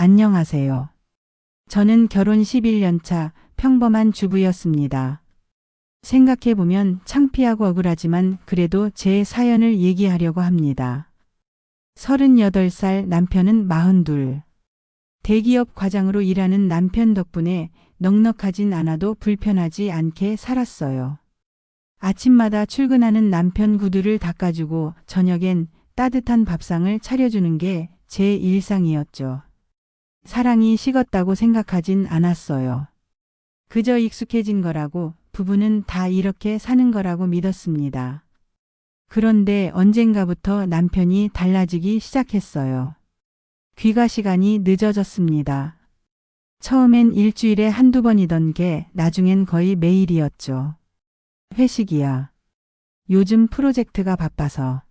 안녕하세요. 저는 결혼 11년 차 평범한 주부였습니다. 생각해보면 창피하고 억울하지만 그래도 제 사연을 얘기하려고 합니다. 38살 남편은 42. 대기업 과장으로 일하는 남편 덕분에 넉넉하진 않아도 불편하지 않게 살았어요. 아침마다 출근하는 남편 구두를 닦아주고 저녁엔 따뜻한 밥상을 차려주는 게 제 일상이었죠. 사랑이 식었다고 생각하진 않았어요. 그저 익숙해진 거라고, 부부는 다 이렇게 사는 거라고 믿었습니다. 그런데 언젠가부터 남편이 달라지기 시작했어요. 귀가 시간이 늦어졌습니다. 처음엔 일주일에 한두 번이던 게 나중엔 거의 매일이었죠. 회식이야. 요즘 프로젝트가 바빠서.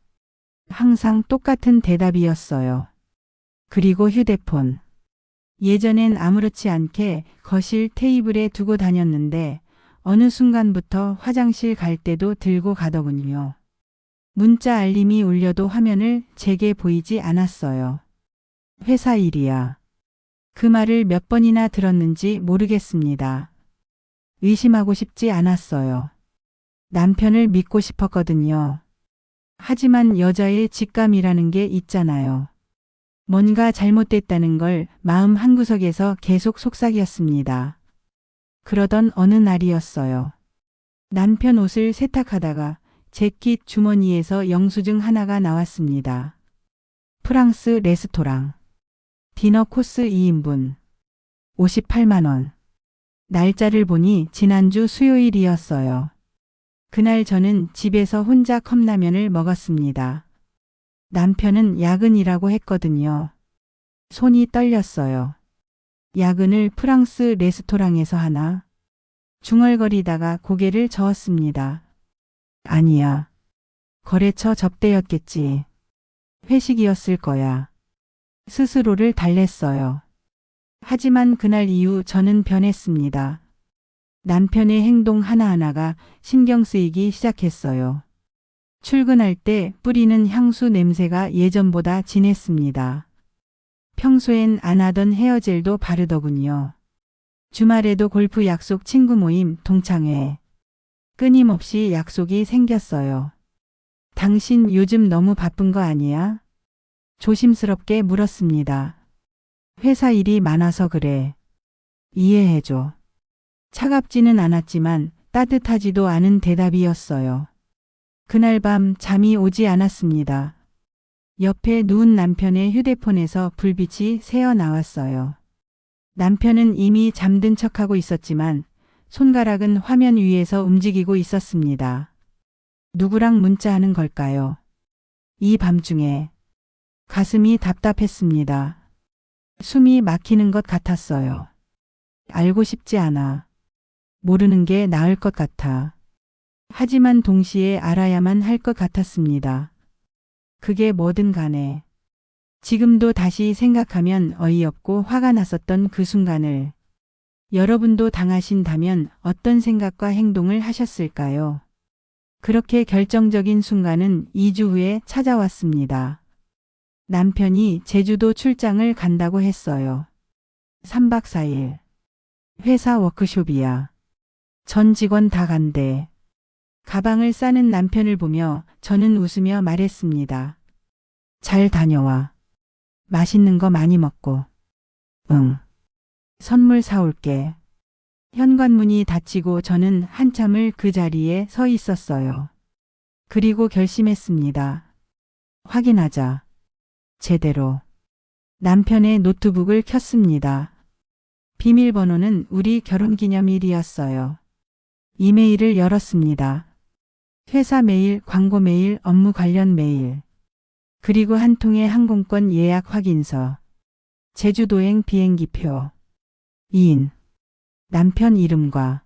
항상 똑같은 대답이었어요. 그리고 휴대폰. 예전엔 아무렇지 않게 거실 테이블에 두고 다녔는데 어느 순간부터 화장실 갈 때도 들고 가더군요. 문자 알림이 울려도 화면을 제게 보이지 않았어요. 회사 일이야. 그 말을 몇 번이나 들었는지 모르겠습니다. 의심하고 싶지 않았어요. 남편을 믿고 싶었거든요. 하지만 여자의 직감이라는 게 있잖아요. 뭔가 잘못됐다는 걸 마음 한구석에서 계속 속삭였습니다. 그러던 어느 날이었어요. 남편 옷을 세탁하다가 재킷 주머니에서 영수증 하나가 나왔습니다. 프랑스 레스토랑. 디너 코스 2인분. 58만 원. 날짜를 보니 지난주 수요일이었어요. 그날 저는 집에서 혼자 컵라면을 먹었습니다. 남편은 야근이라고 했거든요. 손이 떨렸어요. 야근을 프랑스 레스토랑에서 하나? 중얼거리다가 고개를 저었습니다. 아니야. 거래처 접대였겠지. 회식이었을 거야. 스스로를 달랬어요. 하지만 그날 이후 저는 변했습니다. 남편의 행동 하나하나가 신경 쓰이기 시작했어요. 출근할 때 뿌리는 향수 냄새가 예전보다 진했습니다. 평소엔 안 하던 헤어젤도 바르더군요. 주말에도 골프 약속 친구 모임 동창회. 끊임없이 약속이 생겼어요. 당신 요즘 너무 바쁜 거 아니야? 조심스럽게 물었습니다. 회사 일이 많아서 그래. 이해해줘. 차갑지는 않았지만 따뜻하지도 않은 대답이었어요. 그날 밤 잠이 오지 않았습니다. 옆에 누운 남편의 휴대폰에서 불빛이 새어 나왔어요. 남편은 이미 잠든 척하고 있었지만 손가락은 화면 위에서 움직이고 있었습니다. 누구랑 문자하는 걸까요? 이 밤중에. 가슴이 답답했습니다. 숨이 막히는 것 같았어요. 알고 싶지 않아. 모르는 게 나을 것 같아. 하지만 동시에 알아야만 할 것 같았습니다. 그게 뭐든 간에. 지금도 다시 생각하면 어이없고 화가 났었던 그 순간을. 여러분도 당하신다면 어떤 생각과 행동을 하셨을까요? 그렇게 결정적인 순간은 2주 후에 찾아왔습니다. 남편이 제주도 출장을 간다고 했어요. 3박 4일. 회사 워크숍이야. 전 직원 다 간대. 가방을 싸는 남편을 보며 저는 웃으며 말했습니다. 잘 다녀와. 맛있는 거 많이 먹고. 응. 선물 사올게. 현관문이 닫히고 저는 한참을 그 자리에 서 있었어요. 그리고 결심했습니다. 확인하자. 제대로. 남편의 노트북을 켰습니다. 비밀번호는 우리 결혼기념일이었어요. 이메일을 열었습니다. 회사 메일, 광고 메일, 업무 관련 메일. 그리고 한 통의 항공권 예약 확인서. 제주도행 비행기표. 2인. 남편 이름과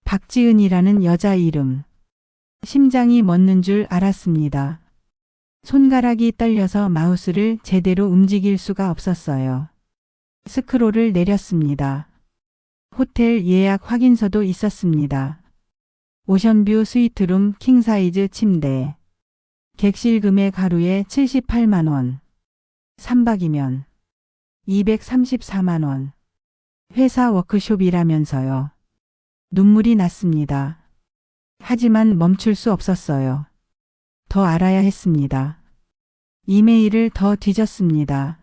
박지은이라는 여자 이름. 심장이 멎는 줄 알았습니다. 손가락이 떨려서 마우스를 제대로 움직일 수가 없었어요. 스크롤을 내렸습니다. 호텔 예약 확인서도 있었습니다. 오션뷰 스위트룸 킹사이즈 침대. 객실 금액 하루에 78만 원. 3박이면 234만 원. 회사 워크숍이라면서요. 눈물이 났습니다. 하지만 멈출 수 없었어요. 더 알아야 했습니다. 이메일을 더 뒤졌습니다.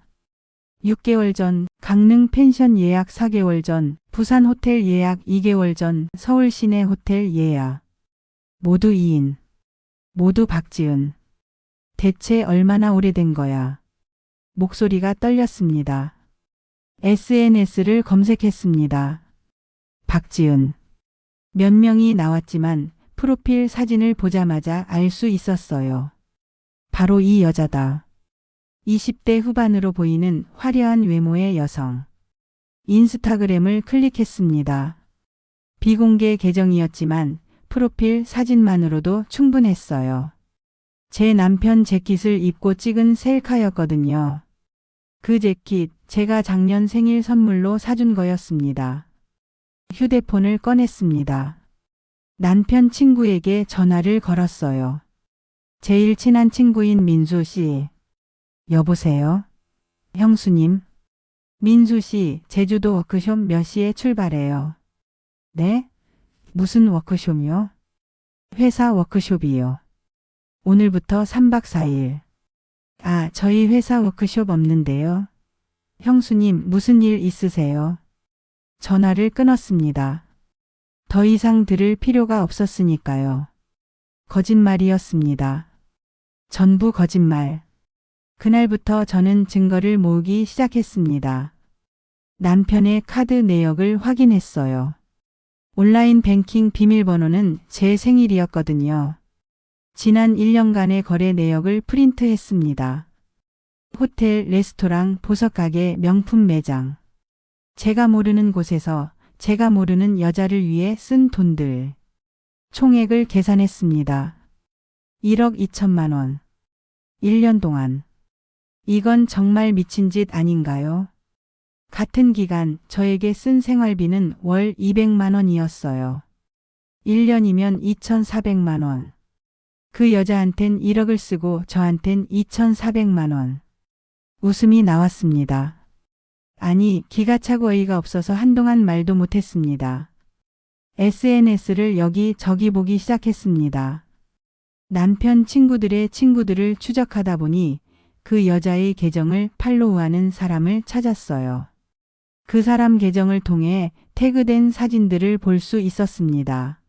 6개월 전 강릉 펜션 예약 4개월 전, 부산 호텔 예약 2개월 전, 서울 시내 호텔 예약. 모두 2인. 모두 박지은. 대체 얼마나 오래된 거야? 목소리가 떨렸습니다. SNS를 검색했습니다. 박지은. 몇 명이 나왔지만 프로필 사진을 보자마자 알 수 있었어요. 바로 이 여자다. 20대 후반으로 보이는 화려한 외모의 여성. 인스타그램을 클릭했습니다. 비공개 계정이었지만 프로필 사진만으로도 충분했어요. 제 남편 재킷을 입고 찍은 셀카였거든요. 그 재킷 제가 작년 생일 선물로 사준 거였습니다. 휴대폰을 꺼냈습니다. 남편 친구에게 전화를 걸었어요. 제일 친한 친구인 민수 씨. 여보세요? 형수님. 민수 씨, 제주도 워크숍 몇 시에 출발해요? 네? 무슨 워크숍이요? 회사 워크숍이요. 오늘부터 3박 4일. 아, 저희 회사 워크숍 없는데요. 형수님, 무슨 일 있으세요? 전화를 끊었습니다. 더 이상 들을 필요가 없었으니까요. 거짓말이었습니다. 전부 거짓말. 그날부터 저는 증거를 모으기 시작했습니다. 남편의 카드 내역을 확인했어요. 온라인 뱅킹 비밀번호는 제 생일이었거든요. 지난 1년간의 거래 내역을 프린트했습니다. 호텔, 레스토랑, 보석가게, 명품 매장. 제가 모르는 곳에서 제가 모르는 여자를 위해 쓴 돈들. 총액을 계산했습니다. 1억 2천만 원. 1년 동안. 이건 정말 미친 짓 아닌가요? 같은 기간 저에게 쓴 생활비는 월 200만 원이었어요. 1년이면 2,400만 원. 그 여자한텐 1억을 쓰고 저한텐 2,400만 원. 웃음이 나왔습니다. 아니, 기가 차고 어이가 없어서 한동안 말도 못했습니다. SNS를 여기저기 보기 시작했습니다. 남편 친구들의 친구들을 추적하다 보니 그 여자의 계정을 팔로우하는 사람을 찾았어요. 그 사람 계정을 통해 태그된 사진들을 볼 수 있었습니다.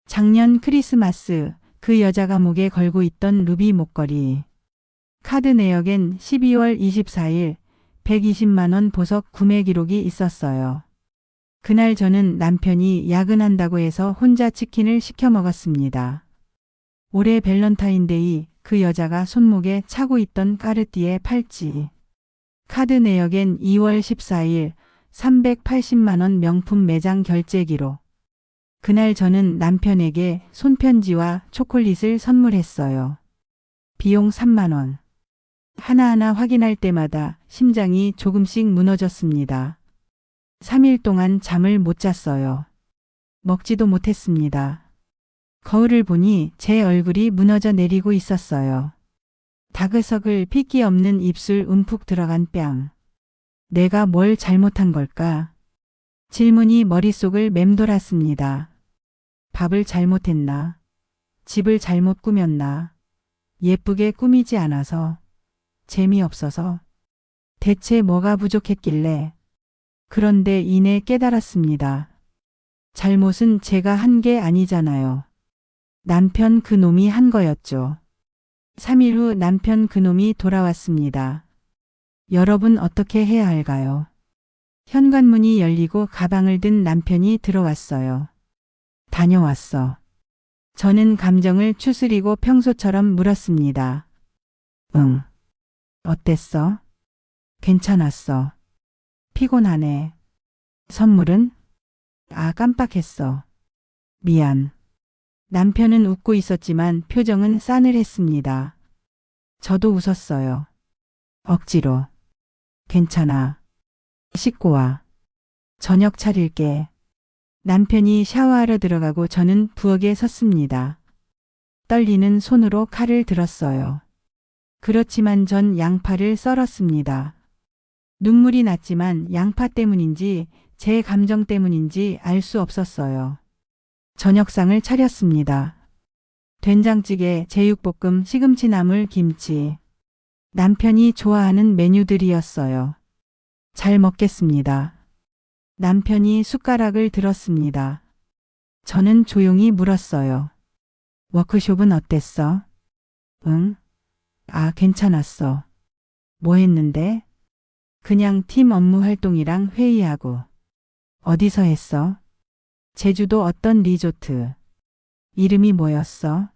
작년 크리스마스 그 여자가 목에 걸고 있던 루비 목걸이. 카드 내역엔 12월 24일 120만 원 보석 구매 기록이 있었어요. 그날 저는 남편이 야근한다고 해서 혼자 치킨을 시켜 먹었습니다. 올해 밸런타인데이 그 여자가 손목에 차고 있던 까르띠에 팔찌. 카드 내역엔 2월 14일 380만 원 명품 매장 결제 기록. 그날 저는 남편에게 손편지와 초콜릿을 선물했어요. 비용 3만 원. 하나하나 확인할 때마다 심장이 조금씩 무너졌습니다. 3일 동안 잠을 못 잤어요. 먹지도 못했습니다. 거울을 보니 제 얼굴이 무너져 내리고 있었어요. 다그서글 핏기 없는 입술 움푹 들어간 뺨. 내가 뭘 잘못한 걸까? 질문이 머릿속을 맴돌았습니다. 밥을 잘못했나? 집을 잘못 꾸몄나? 예쁘게 꾸미지 않아서? 재미없어서? 대체 뭐가 부족했길래? 그런데 이내 깨달았습니다. 잘못은 제가 한 게 아니잖아요. 남편 그놈이 한 거였죠. 3일 후 남편 그놈이 돌아왔습니다. 여러분 어떻게 해야 할까요? 현관문이 열리고 가방을 든 남편이 들어왔어요. 다녀왔어. 저는 감정을 추스리고 평소처럼 물었습니다. 응. 어땠어? 괜찮았어. 피곤하네. 선물은? 아, 깜빡했어. 미안. 남편은 웃고 있었지만 표정은 싸늘했습니다. 저도 웃었어요. 억지로. 괜찮아. 씻고 와. 저녁 차릴게. 남편이 샤워하러 들어가고 저는 부엌에 섰습니다. 떨리는 손으로 칼을 들었어요. 그렇지만 전 양파를 썰었습니다. 눈물이 났지만 양파 때문인지 제 감정 때문인지 알 수 없었어요. 저녁상을 차렸습니다. 된장찌개, 제육볶음, 시금치 나물, 김치. 남편이 좋아하는 메뉴들이었어요. 잘 먹겠습니다. 남편이 숟가락을 들었습니다. 저는 조용히 물었어요. 워크숍은 어땠어? 응? 아, 괜찮았어. 뭐 했는데? 그냥 팀 업무 활동이랑 회의하고. 어디서 했어? 제주도 어떤 리조트. 이름이 뭐였어?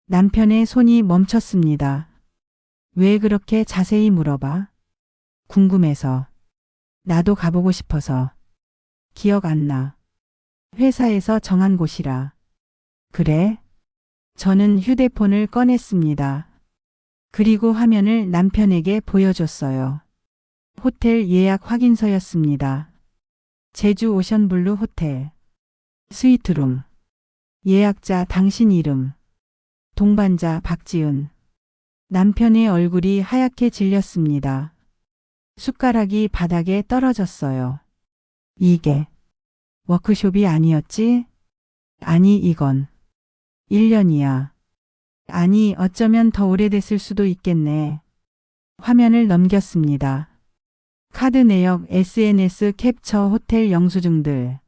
남편의 손이 멈췄습니다. 왜 그렇게 자세히 물어봐? 궁금해서. 나도 가보고 싶어서. 기억 안 나. 회사에서 정한 곳이라. 그래? 저는 휴대폰을 꺼냈습니다. 그리고 화면을 남편에게 보여줬어요. 호텔 예약 확인서였습니다. 제주 오션블루 호텔. 스위트룸. 예약자 당신 이름. 동반자 박지은. 남편의 얼굴이 하얗게 질렸습니다. 숟가락이 바닥에 떨어졌어요. 이게 워크숍이 아니었지? 아니, 이건 1년이야. 아니, 어쩌면 더 오래됐을 수도 있겠네. 화면을 넘겼습니다. 카드 내역, SNS 캡처, 호텔 영수증들.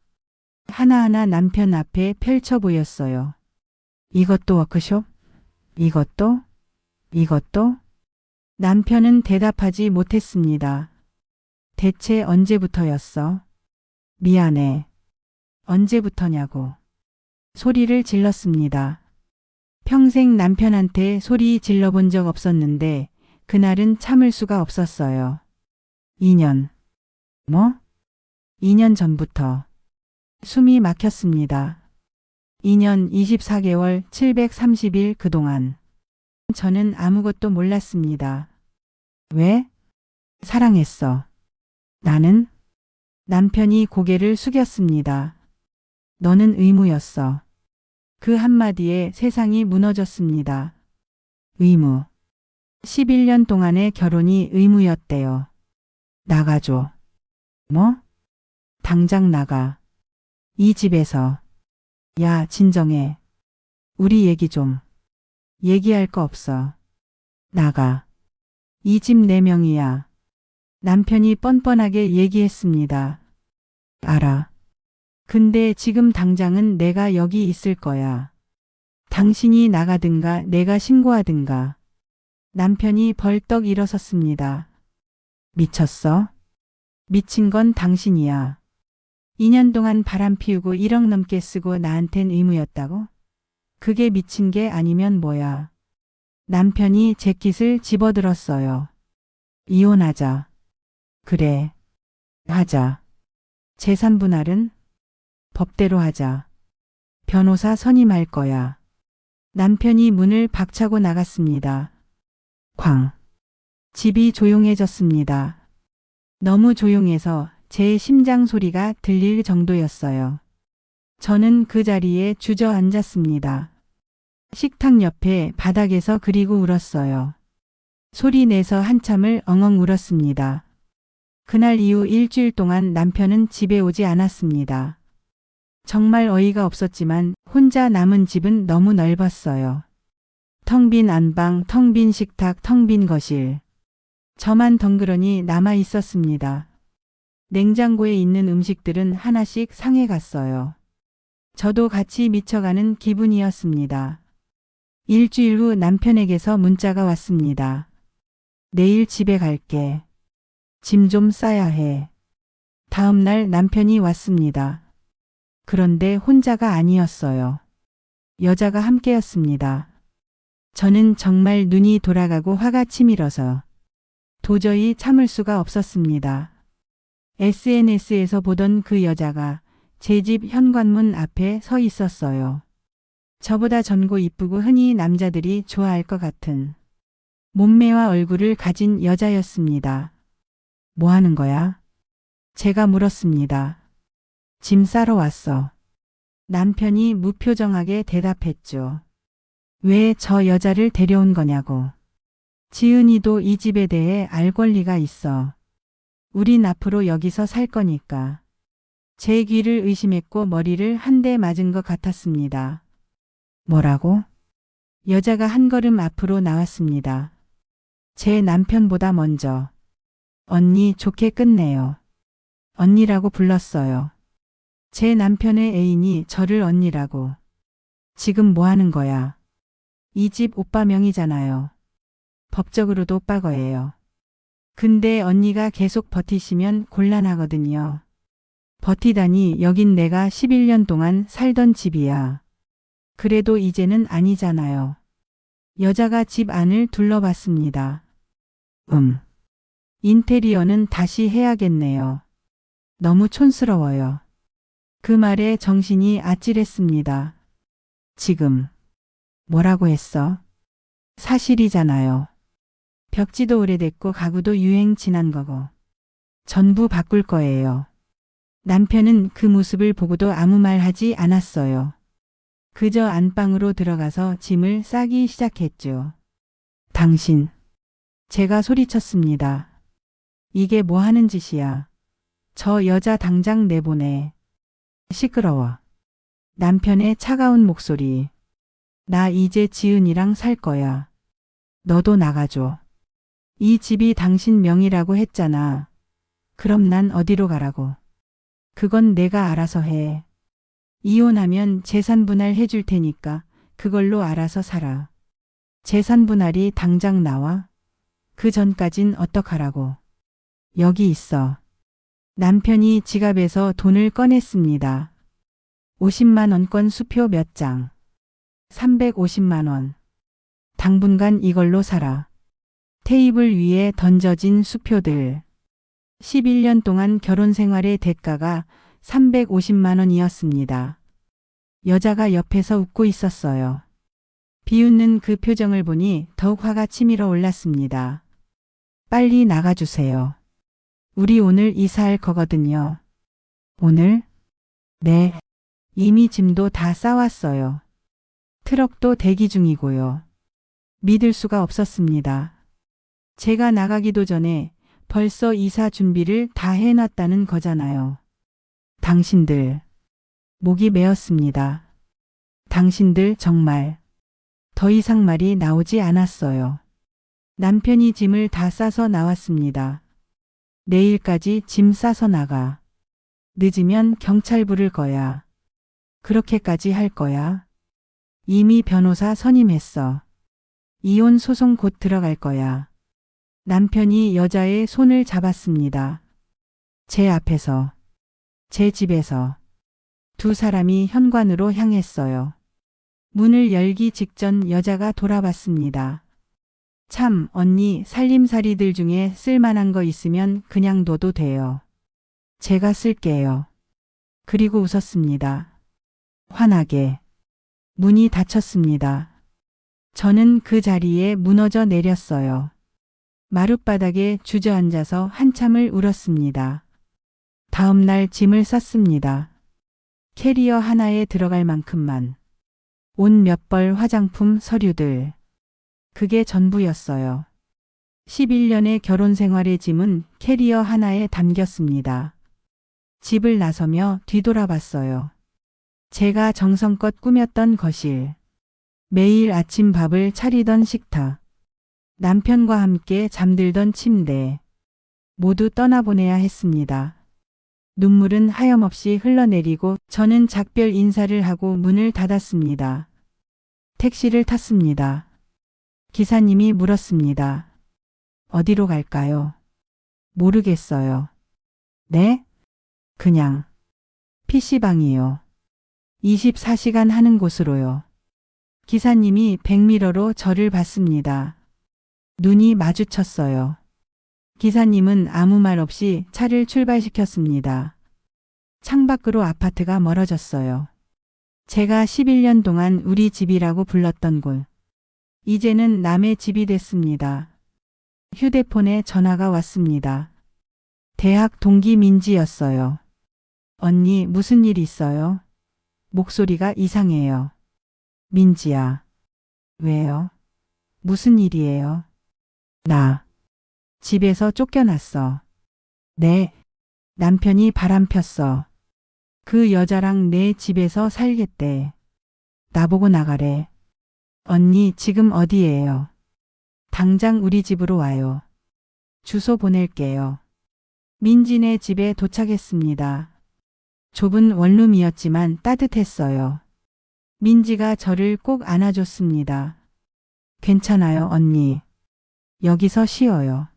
하나하나 남편 앞에 펼쳐 보였어요. 이것도 워크숍? 이것도? 이것도? 남편은 대답하지 못했습니다. 대체 언제부터였어? 미안해. 언제부터냐고. 소리를 질렀습니다. 평생 남편한테 소리 질러본 적 없었는데 그날은 참을 수가 없었어요. 2년. 뭐? 2년 전부터. 숨이 막혔습니다. 2년 24개월 730일 그동안. 저는 아무것도 몰랐습니다. 왜? 사랑했어. 나는? 남편이 고개를 숙였습니다. 너는 의무였어. 그 한마디에 세상이 무너졌습니다. 의무. 11년 동안의 결혼이 의무였대요. 나가줘. 뭐? 당장 나가. 이 집에서. 야, 진정해. 우리 얘기 좀. 얘기할 거 없어. 나가. 이 집 내 명이야. 남편이 뻔뻔하게 얘기했습니다. 알아. 근데 지금 당장은 내가 여기 있을 거야. 당신이 나가든가 내가 신고하든가. 남편이 벌떡 일어섰습니다. 미쳤어? 미친 건 당신이야. 2년 동안 바람 피우고 1억 넘게 쓰고 나한텐 의무였다고? 그게 미친 게 아니면 뭐야. 남편이 재킷을 집어들었어요. 이혼하자. 그래. 하자. 재산 분할은? 법대로 하자. 변호사 선임할 거야. 남편이 문을 박차고 나갔습니다. 쾅. 집이 조용해졌습니다. 너무 조용해서 제 심장 소리가 들릴 정도였어요. 저는 그 자리에 주저앉았습니다. 식탁 옆에 바닥에서 그리고 울었어요. 소리 내서 한참을 엉엉 울었습니다. 그날 이후 일주일 동안 남편은 집에 오지 않았습니다. 정말 어이가 없었지만 혼자 남은 집은 너무 넓었어요. 텅 빈 안방, 텅 빈 식탁, 텅 빈 거실. 저만 덩그러니 남아 있었습니다. 냉장고에 있는 음식들은 하나씩 상해갔어요. 저도 같이 미쳐가는 기분이었습니다. 일주일 후 남편에게서 문자가 왔습니다. 내일 집에 갈게. 짐 좀 싸야 해. 다음 날 남편이 왔습니다. 그런데 혼자가 아니었어요. 여자가 함께였습니다. 저는 정말 눈이 돌아가고 화가 치밀어서 도저히 참을 수가 없었습니다. SNS에서 보던 그 여자가 제 집 현관문 앞에 서 있었어요. 저보다 젊고 이쁘고 흔히 남자들이 좋아할 것 같은 몸매와 얼굴을 가진 여자였습니다. 뭐 하는 거야? 제가 물었습니다. 짐 싸러 왔어. 남편이 무표정하게 대답했죠. 왜 저 여자를 데려온 거냐고. 지은이도 이 집에 대해 알 권리가 있어. 우린 앞으로 여기서 살 거니까. 제 귀를 의심했고 머리를 한 대 맞은 것 같았습니다. 뭐라고? 여자가 한 걸음 앞으로 나왔습니다. 제 남편보다 먼저. 언니 좋게 끝내요. 언니라고 불렀어요. 제 남편의 애인이 저를 언니라고. 지금 뭐 하는 거야? 이 집 오빠 명의잖아요. 법적으로도 오빠 거예요. 근데 언니가 계속 버티시면 곤란하거든요. 버티다니 여긴 내가 11년 동안 살던 집이야. 그래도 이제는 아니잖아요. 여자가 집 안을 둘러봤습니다. 인테리어는 다시 해야겠네요. 너무 촌스러워요. 그 말에 정신이 아찔했습니다. 지금 뭐라고 했어? 사실이잖아요. 벽지도 오래됐고 가구도 유행 지난 거고. 전부 바꿀 거예요. 남편은 그 모습을 보고도 아무 말 하지 않았어요. 그저 안방으로 들어가서 짐을 싸기 시작했죠. 당신. 제가 소리쳤습니다. 이게 뭐 하는 짓이야. 저 여자 당장 내보내. 시끄러워. 남편의 차가운 목소리. 나 이제 지은이랑 살 거야. 너도 나가줘. 이 집이 당신 명의라고 했잖아. 그럼 난 어디로 가라고. 그건 내가 알아서 해. 이혼하면 재산 분할 해줄 테니까 그걸로 알아서 살아. 재산 분할이 당장 나와? 그 전까진 어떡하라고. 여기 있어. 남편이 지갑에서 돈을 꺼냈습니다. 50만 원권 수표 몇 장. 350만 원. 당분간 이걸로 살아. 테이블 위에 던져진 수표들. 11년 동안 결혼 생활의 대가가 350만 원이었습니다. 여자가 옆에서 웃고 있었어요. 비웃는 그 표정을 보니 더욱 화가 치밀어 올랐습니다. 빨리 나가주세요. 우리 오늘 이사할 거거든요. 오늘? 네. 이미 짐도 다 싸왔어요. 트럭도 대기 중이고요. 믿을 수가 없었습니다. 제가 나가기도 전에 벌써 이사 준비를 다 해놨다는 거잖아요. 당신들. 목이 메었습니다. 당신들 정말. 더 이상 말이 나오지 않았어요. 남편이 짐을 다 싸서 나왔습니다. 내일까지 짐 싸서 나가. 늦으면 경찰 부를 거야. 그렇게까지 할 거야? 이미 변호사 선임했어. 이혼 소송 곧 들어갈 거야. 남편이 여자의 손을 잡았습니다. 제 앞에서, 제 집에서 두 사람이 현관으로 향했어요. 문을 열기 직전 여자가 돌아봤습니다. 참, 언니 살림살이들 중에 쓸만한 거 있으면 그냥 둬도 돼요. 제가 쓸게요. 그리고 웃었습니다. 환하게. 문이 닫혔습니다. 저는 그 자리에 무너져 내렸어요. 마룻바닥에 주저앉아서 한참을 울었습니다. 다음 날 짐을 쌌습니다. 캐리어 하나에 들어갈 만큼만. 옷 몇 벌 화장품 서류들. 그게 전부였어요. 11년의 결혼 생활의 짐은 캐리어 하나에 담겼습니다. 집을 나서며 뒤돌아봤어요. 제가 정성껏 꾸몄던 거실. 매일 아침 밥을 차리던 식탁. 남편과 함께 잠들던 침대. 모두 떠나보내야 했습니다. 눈물은 하염없이 흘러내리고 저는 작별 인사를 하고 문을 닫았습니다. 택시를 탔습니다. 기사님이 물었습니다. 어디로 갈까요? 모르겠어요. 네? 그냥 PC방이요. 24시간 하는 곳으로요. 기사님이 백미러로 저를 봤습니다. 눈이 마주쳤어요. 기사님은 아무 말 없이 차를 출발시켰습니다. 창밖으로 아파트가 멀어졌어요. 제가 11년 동안 우리 집이라고 불렀던 곳. 이제는 남의 집이 됐습니다. 휴대폰에 전화가 왔습니다. 대학 동기 민지였어요. 언니 무슨 일 있어요? 목소리가 이상해요. 민지야. 왜요? 무슨 일이에요? 나 집에서 쫓겨났어. 네. 남편이 바람 폈어. 그 여자랑 내 집에서 살겠대. 나보고 나가래. 언니 지금 어디예요? 당장 우리 집으로 와요. 주소 보낼게요. 민지네 집에 도착했습니다. 좁은 원룸이었지만 따뜻했어요. 민지가 저를 꼭 안아줬습니다. 괜찮아요, 언니. 여기서 쉬어요.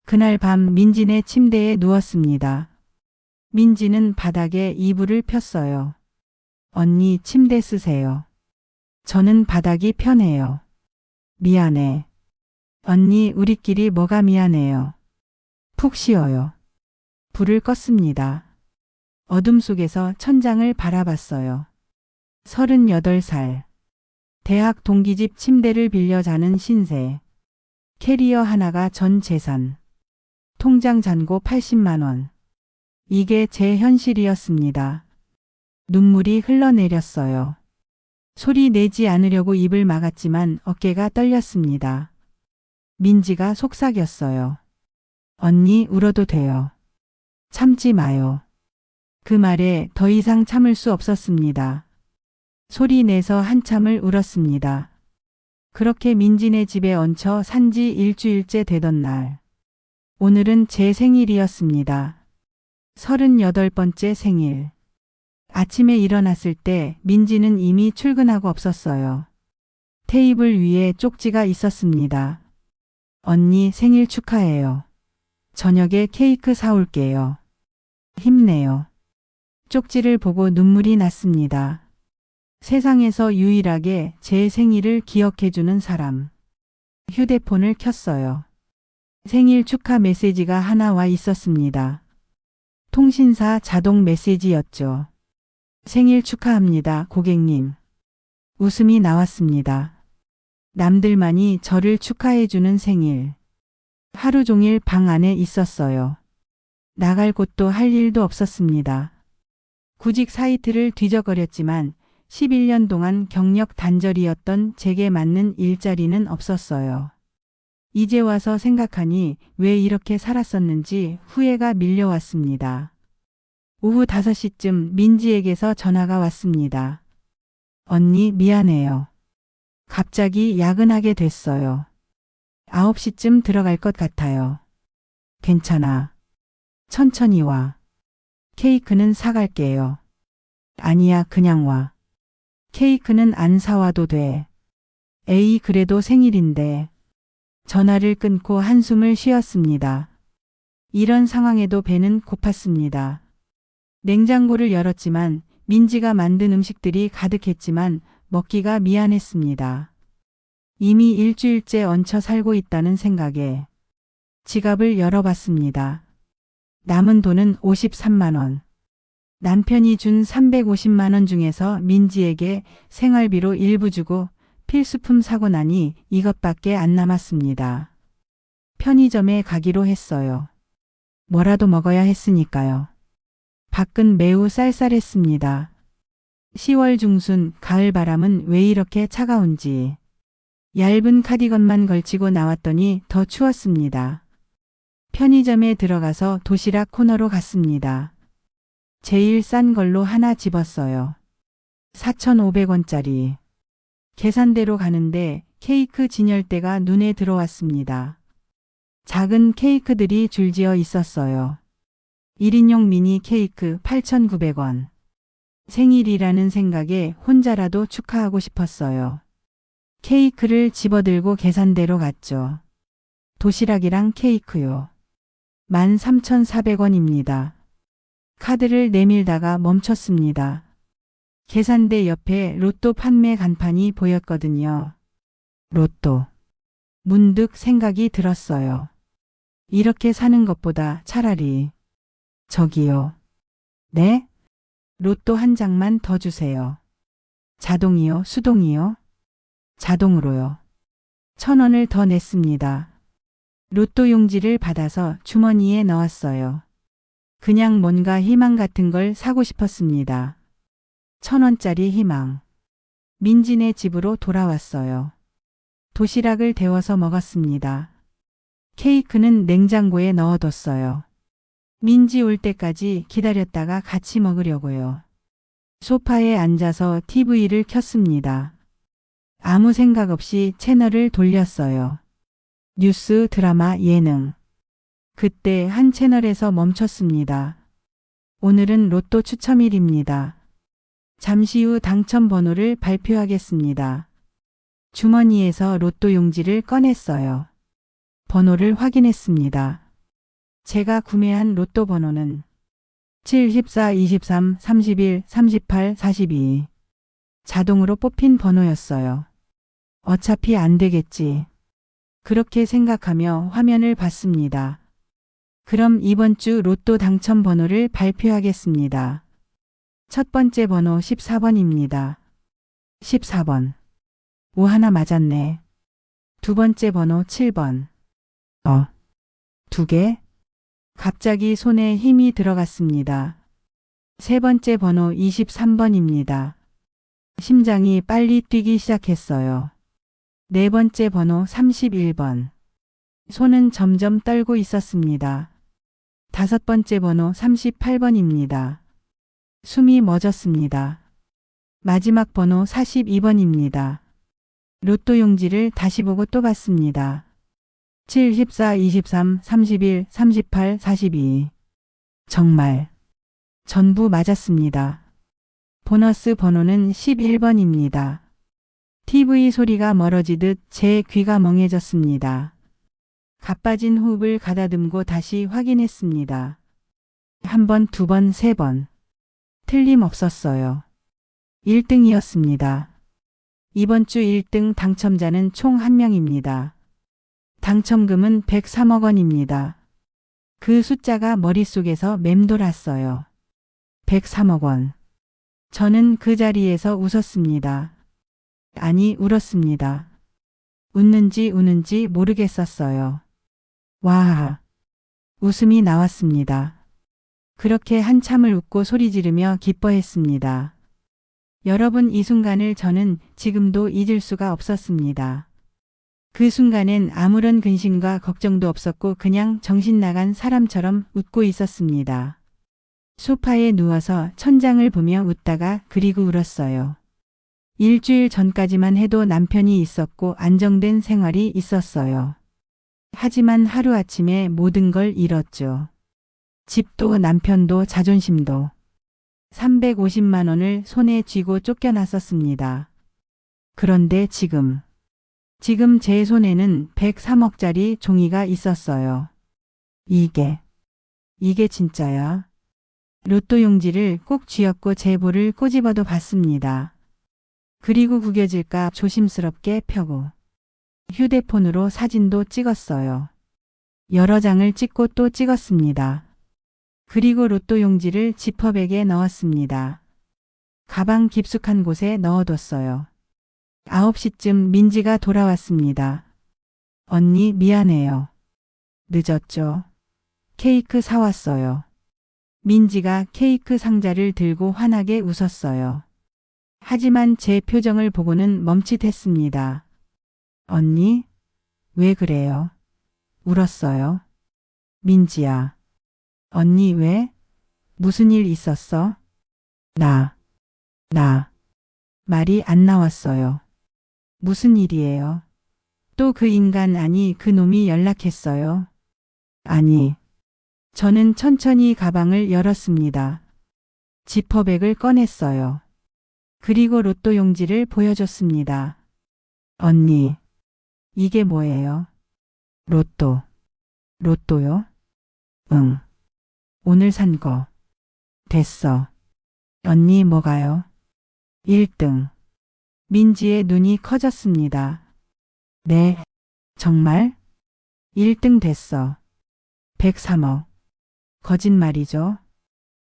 그날 밤 민지네 침대에 누웠습니다. 민지는 바닥에 이불을 폈어요. 언니 침대 쓰세요. 저는 바닥이 편해요. 미안해. 언니 우리끼리 뭐가 미안해요. 푹 쉬어요. 불을 껐습니다. 어둠 속에서 천장을 바라봤어요. 38살. 대학 동기집 침대를 빌려 자는 신세. 캐리어 하나가 전 재산. 통장 잔고 80만 원. 이게 제 현실이었습니다. 눈물이 흘러내렸어요. 소리 내지 않으려고 입을 막았지만 어깨가 떨렸습니다. 민지가 속삭였어요. 언니 울어도 돼요. 참지 마요. 그 말에 더 이상 참을 수 없었습니다. 소리 내서 한참을 울었습니다. 그렇게 민지네 집에 얹혀 산지 일주일째 되던 날. 오늘은 제 생일이었습니다. 38번째 생일. 아침에 일어났을 때 민지는 이미 출근하고 없었어요. 테이블 위에 쪽지가 있었습니다. 언니 생일 축하해요. 저녁에 케이크 사올게요. 힘내요. 쪽지를 보고 눈물이 났습니다. 세상에서 유일하게 제 생일을 기억해주는 사람. 휴대폰을 켰어요. 생일 축하 메시지가 하나 와 있었습니다. 통신사 자동 메시지였죠. 생일 축하합니다, 고객님. 웃음이 나왔습니다. 남들만이 저를 축하해주는 생일. 하루 종일 방 안에 있었어요. 나갈 곳도 할 일도 없었습니다. 구직 사이트를 뒤적거렸지만 11년 동안 경력 단절이었던 제게 맞는 일자리는 없었어요. 이제 와서 생각하니 왜 이렇게 살았었는지 후회가 밀려왔습니다. 오후 5시쯤 민지에게서 전화가 왔습니다. 언니 미안해요. 갑자기 야근하게 됐어요. 9시쯤 들어갈 것 같아요. 괜찮아. 천천히 와. 케이크는 사갈게요. 아니야, 그냥 와. 케이크는 안 사와도 돼. 에이, 그래도 생일인데. 전화를 끊고 한숨을 쉬었습니다. 이런 상황에도 배는 고팠습니다. 냉장고를 열었지만 민지가 만든 음식들이 가득했지만 먹기가 미안했습니다. 이미 일주일째 얹혀 살고 있다는 생각에 지갑을 열어봤습니다. 남은 돈은 53만 원. 남편이 준 350만 원 중에서 민지에게 생활비로 일부 주고 필수품 사고 나니 이것밖에 안 남았습니다. 편의점에 가기로 했어요. 뭐라도 먹어야 했으니까요. 밖은 매우 쌀쌀했습니다. 10월 중순 가을 바람은 왜 이렇게 차가운지. 얇은 카디건만 걸치고 나왔더니 더 추웠습니다. 편의점에 들어가서 도시락 코너로 갔습니다. 제일 싼 걸로 하나 집었어요. 4,500원짜리. 계산대로 가는데 케이크 진열대가 눈에 들어왔습니다. 작은 케이크들이 줄지어 있었어요. 1인용 미니 케이크 8,900원. 생일이라는 생각에 혼자라도 축하하고 싶었어요. 케이크를 집어들고 계산대로 갔죠. 도시락이랑 케이크요. 13,400원입니다. 카드를 내밀다가 멈췄습니다. 계산대 옆에 로또 판매 간판이 보였거든요. 로또. 문득 생각이 들었어요. 이렇게 사는 것보다 차라리 저기요. 네? 로또 한 장만 더 주세요. 자동이요? 수동이요? 자동으로요. 1,000원을 더 냈습니다. 로또 용지를 받아서 주머니에 넣었어요. 그냥 뭔가 희망 같은 걸 사고 싶었습니다. 1,000원짜리 희망. 민지네 집으로 돌아왔어요. 도시락을 데워서 먹었습니다. 케이크는 냉장고에 넣어뒀어요. 민지 올 때까지 기다렸다가 같이 먹으려고요. 소파에 앉아서 TV를 켰습니다. 아무 생각 없이 채널을 돌렸어요. 뉴스, 드라마, 예능. 그때 한 채널에서 멈췄습니다. 오늘은 로또 추첨일입니다. 잠시 후 당첨 번호를 발표하겠습니다. 주머니에서 로또 용지를 꺼냈어요. 번호를 확인했습니다. 제가 구매한 로또 번호는 7, 14, 23, 31, 38, 42. 자동으로 뽑힌 번호였어요. 어차피 안 되겠지. 그렇게 생각하며 화면을 봤습니다. 그럼 이번 주 로또 당첨 번호를 발표하겠습니다. 첫 번째 번호 14번입니다. 14번. 오, 하나 맞았네. 두 번째 번호 7번. 두 개? 갑자기 손에 힘이 들어갔습니다. 세 번째 번호 23번입니다. 심장이 빨리 뛰기 시작했어요. 네 번째 번호 31번. 손은 점점 떨고 있었습니다. 다섯 번째 번호 38번입니다. 숨이 멎었습니다. 마지막 번호 42번입니다. 로또 용지를 다시 보고 또 봤습니다. 7, 14, 23, 31, 38, 42. 정말 전부 맞았습니다. 보너스 번호는 11번입니다. TV 소리가 멀어지듯 제 귀가 멍해졌습니다. 가빠진 호흡을 가다듬고 다시 확인했습니다. 한 번, 두 번, 세 번. 틀림없었어요. 1등이었습니다. 이번 주 1등 당첨자는 총 1명입니다. 당첨금은 103억 원입니다. 그 숫자가 머릿속에서 맴돌았어요. 103억 원. 저는 그 자리에서 웃었습니다. 아니, 울었습니다. 웃는지 우는지 모르겠었어요. 와! 웃음이 나왔습니다. 그렇게 한참을 웃고 소리 지르며 기뻐했습니다. 여러분, 이 순간을 저는 지금도 잊을 수가 없었습니다. 그 순간엔 아무런 근심과 걱정도 없었고 그냥 정신 나간 사람처럼 웃고 있었습니다. 소파에 누워서 천장을 보며 웃다가 그리고 울었어요. 일주일 전까지만 해도 남편이 있었고 안정된 생활이 있었어요. 하지만 하루아침에 모든 걸 잃었죠. 집도 남편도 자존심도. 350만 원을 손에 쥐고 쫓겨났었습니다. 그런데 지금 제 손에는 103억짜리 종이가 있었어요. 이게 진짜야? 로또 용지를 꼭 쥐었고 제 볼을 꼬집어도 봤습니다. 그리고 구겨질까 조심스럽게 펴고 휴대폰으로 사진도 찍었어요. 여러 장을 찍고 또 찍었습니다. 그리고 로또 용지를 지퍼백에 넣었습니다. 가방 깊숙한 곳에 넣어뒀어요. 9시쯤 민지가 돌아왔습니다. 언니, 미안해요. 늦었죠? 케이크 사왔어요. 민지가 케이크 상자를 들고 환하게 웃었어요. 하지만 제 표정을 보고는 멈칫했습니다. 언니? 왜 그래요? 울었어요. 민지야. 언니 왜? 무슨 일 있었어? 나. 말이 안 나왔어요. 무슨 일이에요? 또 그 인간, 아니 그 놈이 연락했어요? 아니. 저는 천천히 가방을 열었습니다. 지퍼백을 꺼냈어요. 그리고 로또 용지를 보여줬습니다. 언니, 이게 뭐예요? 로또요? 응. 오늘 산 거. 됐어. 언니 뭐가요? 1등. 민지의 눈이 커졌습니다. 네. 정말? 1등 됐어. 103억. 거짓말이죠?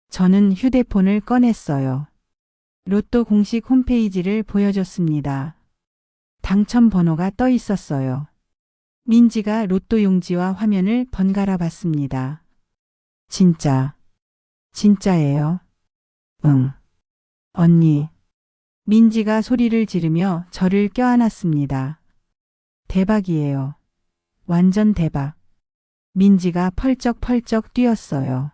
저는 휴대폰을 꺼냈어요. 로또 공식 홈페이지를 보여줬습니다. 당첨 번호가 떠 있었어요. 민지가 로또 용지와 화면을 번갈아 봤습니다. 진짜예요? 응. 언니. 민지가 소리를 지르며 저를 껴안았습니다. 대박이에요. 완전 대박. 민지가 펄쩍펄쩍 뛰었어요.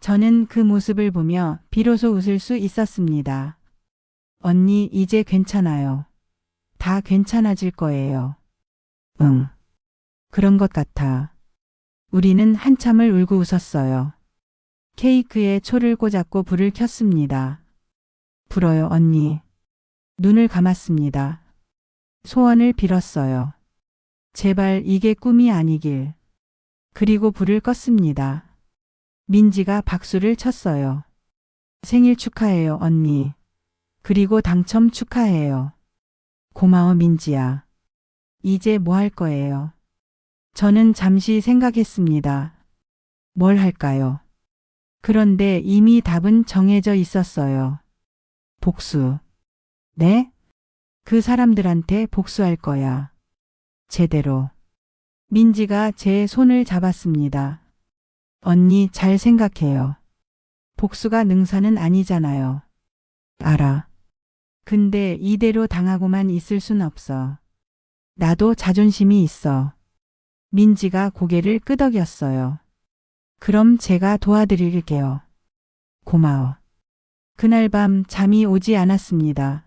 저는 그 모습을 보며 비로소 웃을 수 있었습니다. 언니, 이제 괜찮아요. 다 괜찮아질 거예요. 응. 그런 것 같아. 우리는 한참을 울고 웃었어요. 케이크에 초를 꽂았고 불을 켰습니다. 불어요, 언니. 눈을 감았습니다. 소원을 빌었어요. 제발 이게 꿈이 아니길. 그리고 불을 껐습니다. 민지가 박수를 쳤어요. 생일 축하해요, 언니. 그리고 당첨 축하해요. 고마워, 민지야. 이제 뭐 할 거예요? 저는 잠시 생각했습니다. 뭘 할까요? 그런데 이미 답은 정해져 있었어요. 복수. 네? 그 사람들한테 복수할 거야. 제대로. 민지가 제 손을 잡았습니다. 언니, 잘 생각해요. 복수가 능사는 아니잖아요. 알아. 근데 이대로 당하고만 있을 순 없어. 나도 자존심이 있어. 민지가 고개를 끄덕였어요. 그럼 제가 도와드릴게요. 고마워. 그날 밤 잠이 오지 않았습니다.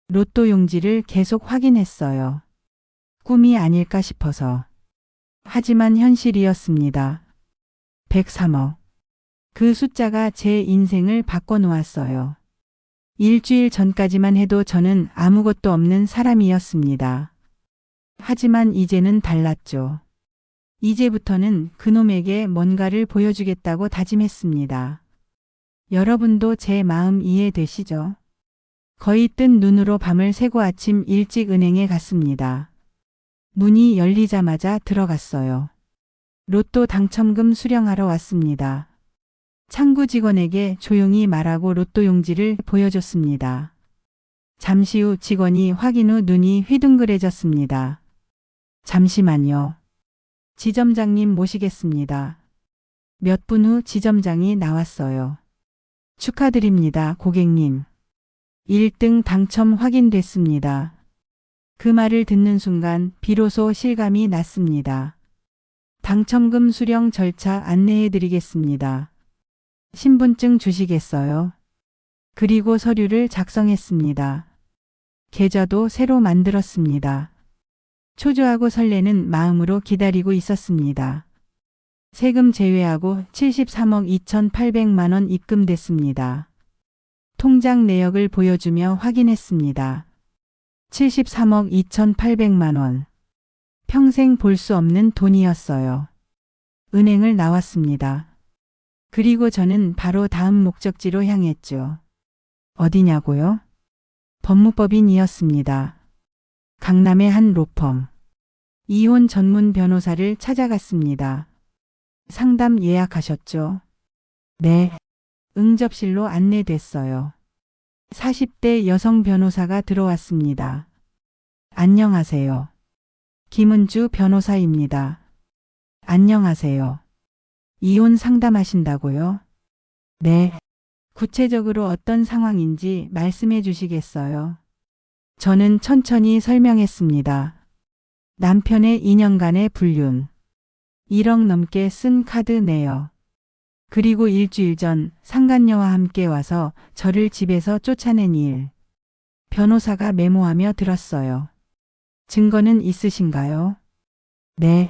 로또 용지를 계속 확인했어요. 꿈이 아닐까 싶어서. 하지만 현실이었습니다. 103억. 그 숫자가 제 인생을 바꿔놓았어요. 일주일 전까지만 해도 저는 아무것도 없는 사람이었습니다. 하지만 이제는 달랐죠. 이제부터는 그놈에게 뭔가를 보여주겠다고 다짐했습니다. 여러분도 제 마음 이해되시죠? 거의 뜬 눈으로 밤을 새고 아침 일찍 은행에 갔습니다. 문이 열리자마자 들어갔어요. 로또 당첨금 수령하러 왔습니다. 창구 직원에게 조용히 말하고 로또 용지를 보여줬습니다. 잠시 후 직원이 확인 후 눈이 휘둥그레졌습니다. 잠시만요. 지점장님 모시겠습니다. 몇 분 후 지점장이 나왔어요. 축하드립니다, 고객님. 1등 당첨 확인됐습니다. 그 말을 듣는 순간 비로소 실감이 났습니다. 당첨금 수령 절차 안내해 드리겠습니다. 신분증 주시겠어요? 그리고 서류를 작성했습니다. 계좌도 새로 만들었습니다. 초조하고 설레는 마음으로 기다리고 있었습니다. 세금 제외하고 73억 2,800만 원 입금됐습니다. 통장 내역을 보여주며 확인했습니다. 73억 2,800만 원. 평생 볼 수 없는 돈이었어요. 은행을 나왔습니다. 그리고 저는 바로 다음 목적지로 향했죠. 어디냐고요? 법무법인이었습니다. 강남의 한 로펌. 이혼 전문 변호사를 찾아갔습니다. 상담 예약하셨죠? 네. 응접실로 안내됐어요. 40대 여성 변호사가 들어왔습니다. 안녕하세요. 김은주 변호사입니다. 안녕하세요. 이혼 상담하신다고요? 네. 구체적으로 어떤 상황인지 말씀해 주시겠어요? 저는 천천히 설명했습니다. 남편의 2년간의 불륜. 1억 넘게 쓴 카드 내역. 그리고 일주일 전 상간녀와 함께 와서 저를 집에서 쫓아낸 일. 변호사가 메모하며 들었어요. 증거는 있으신가요? 네.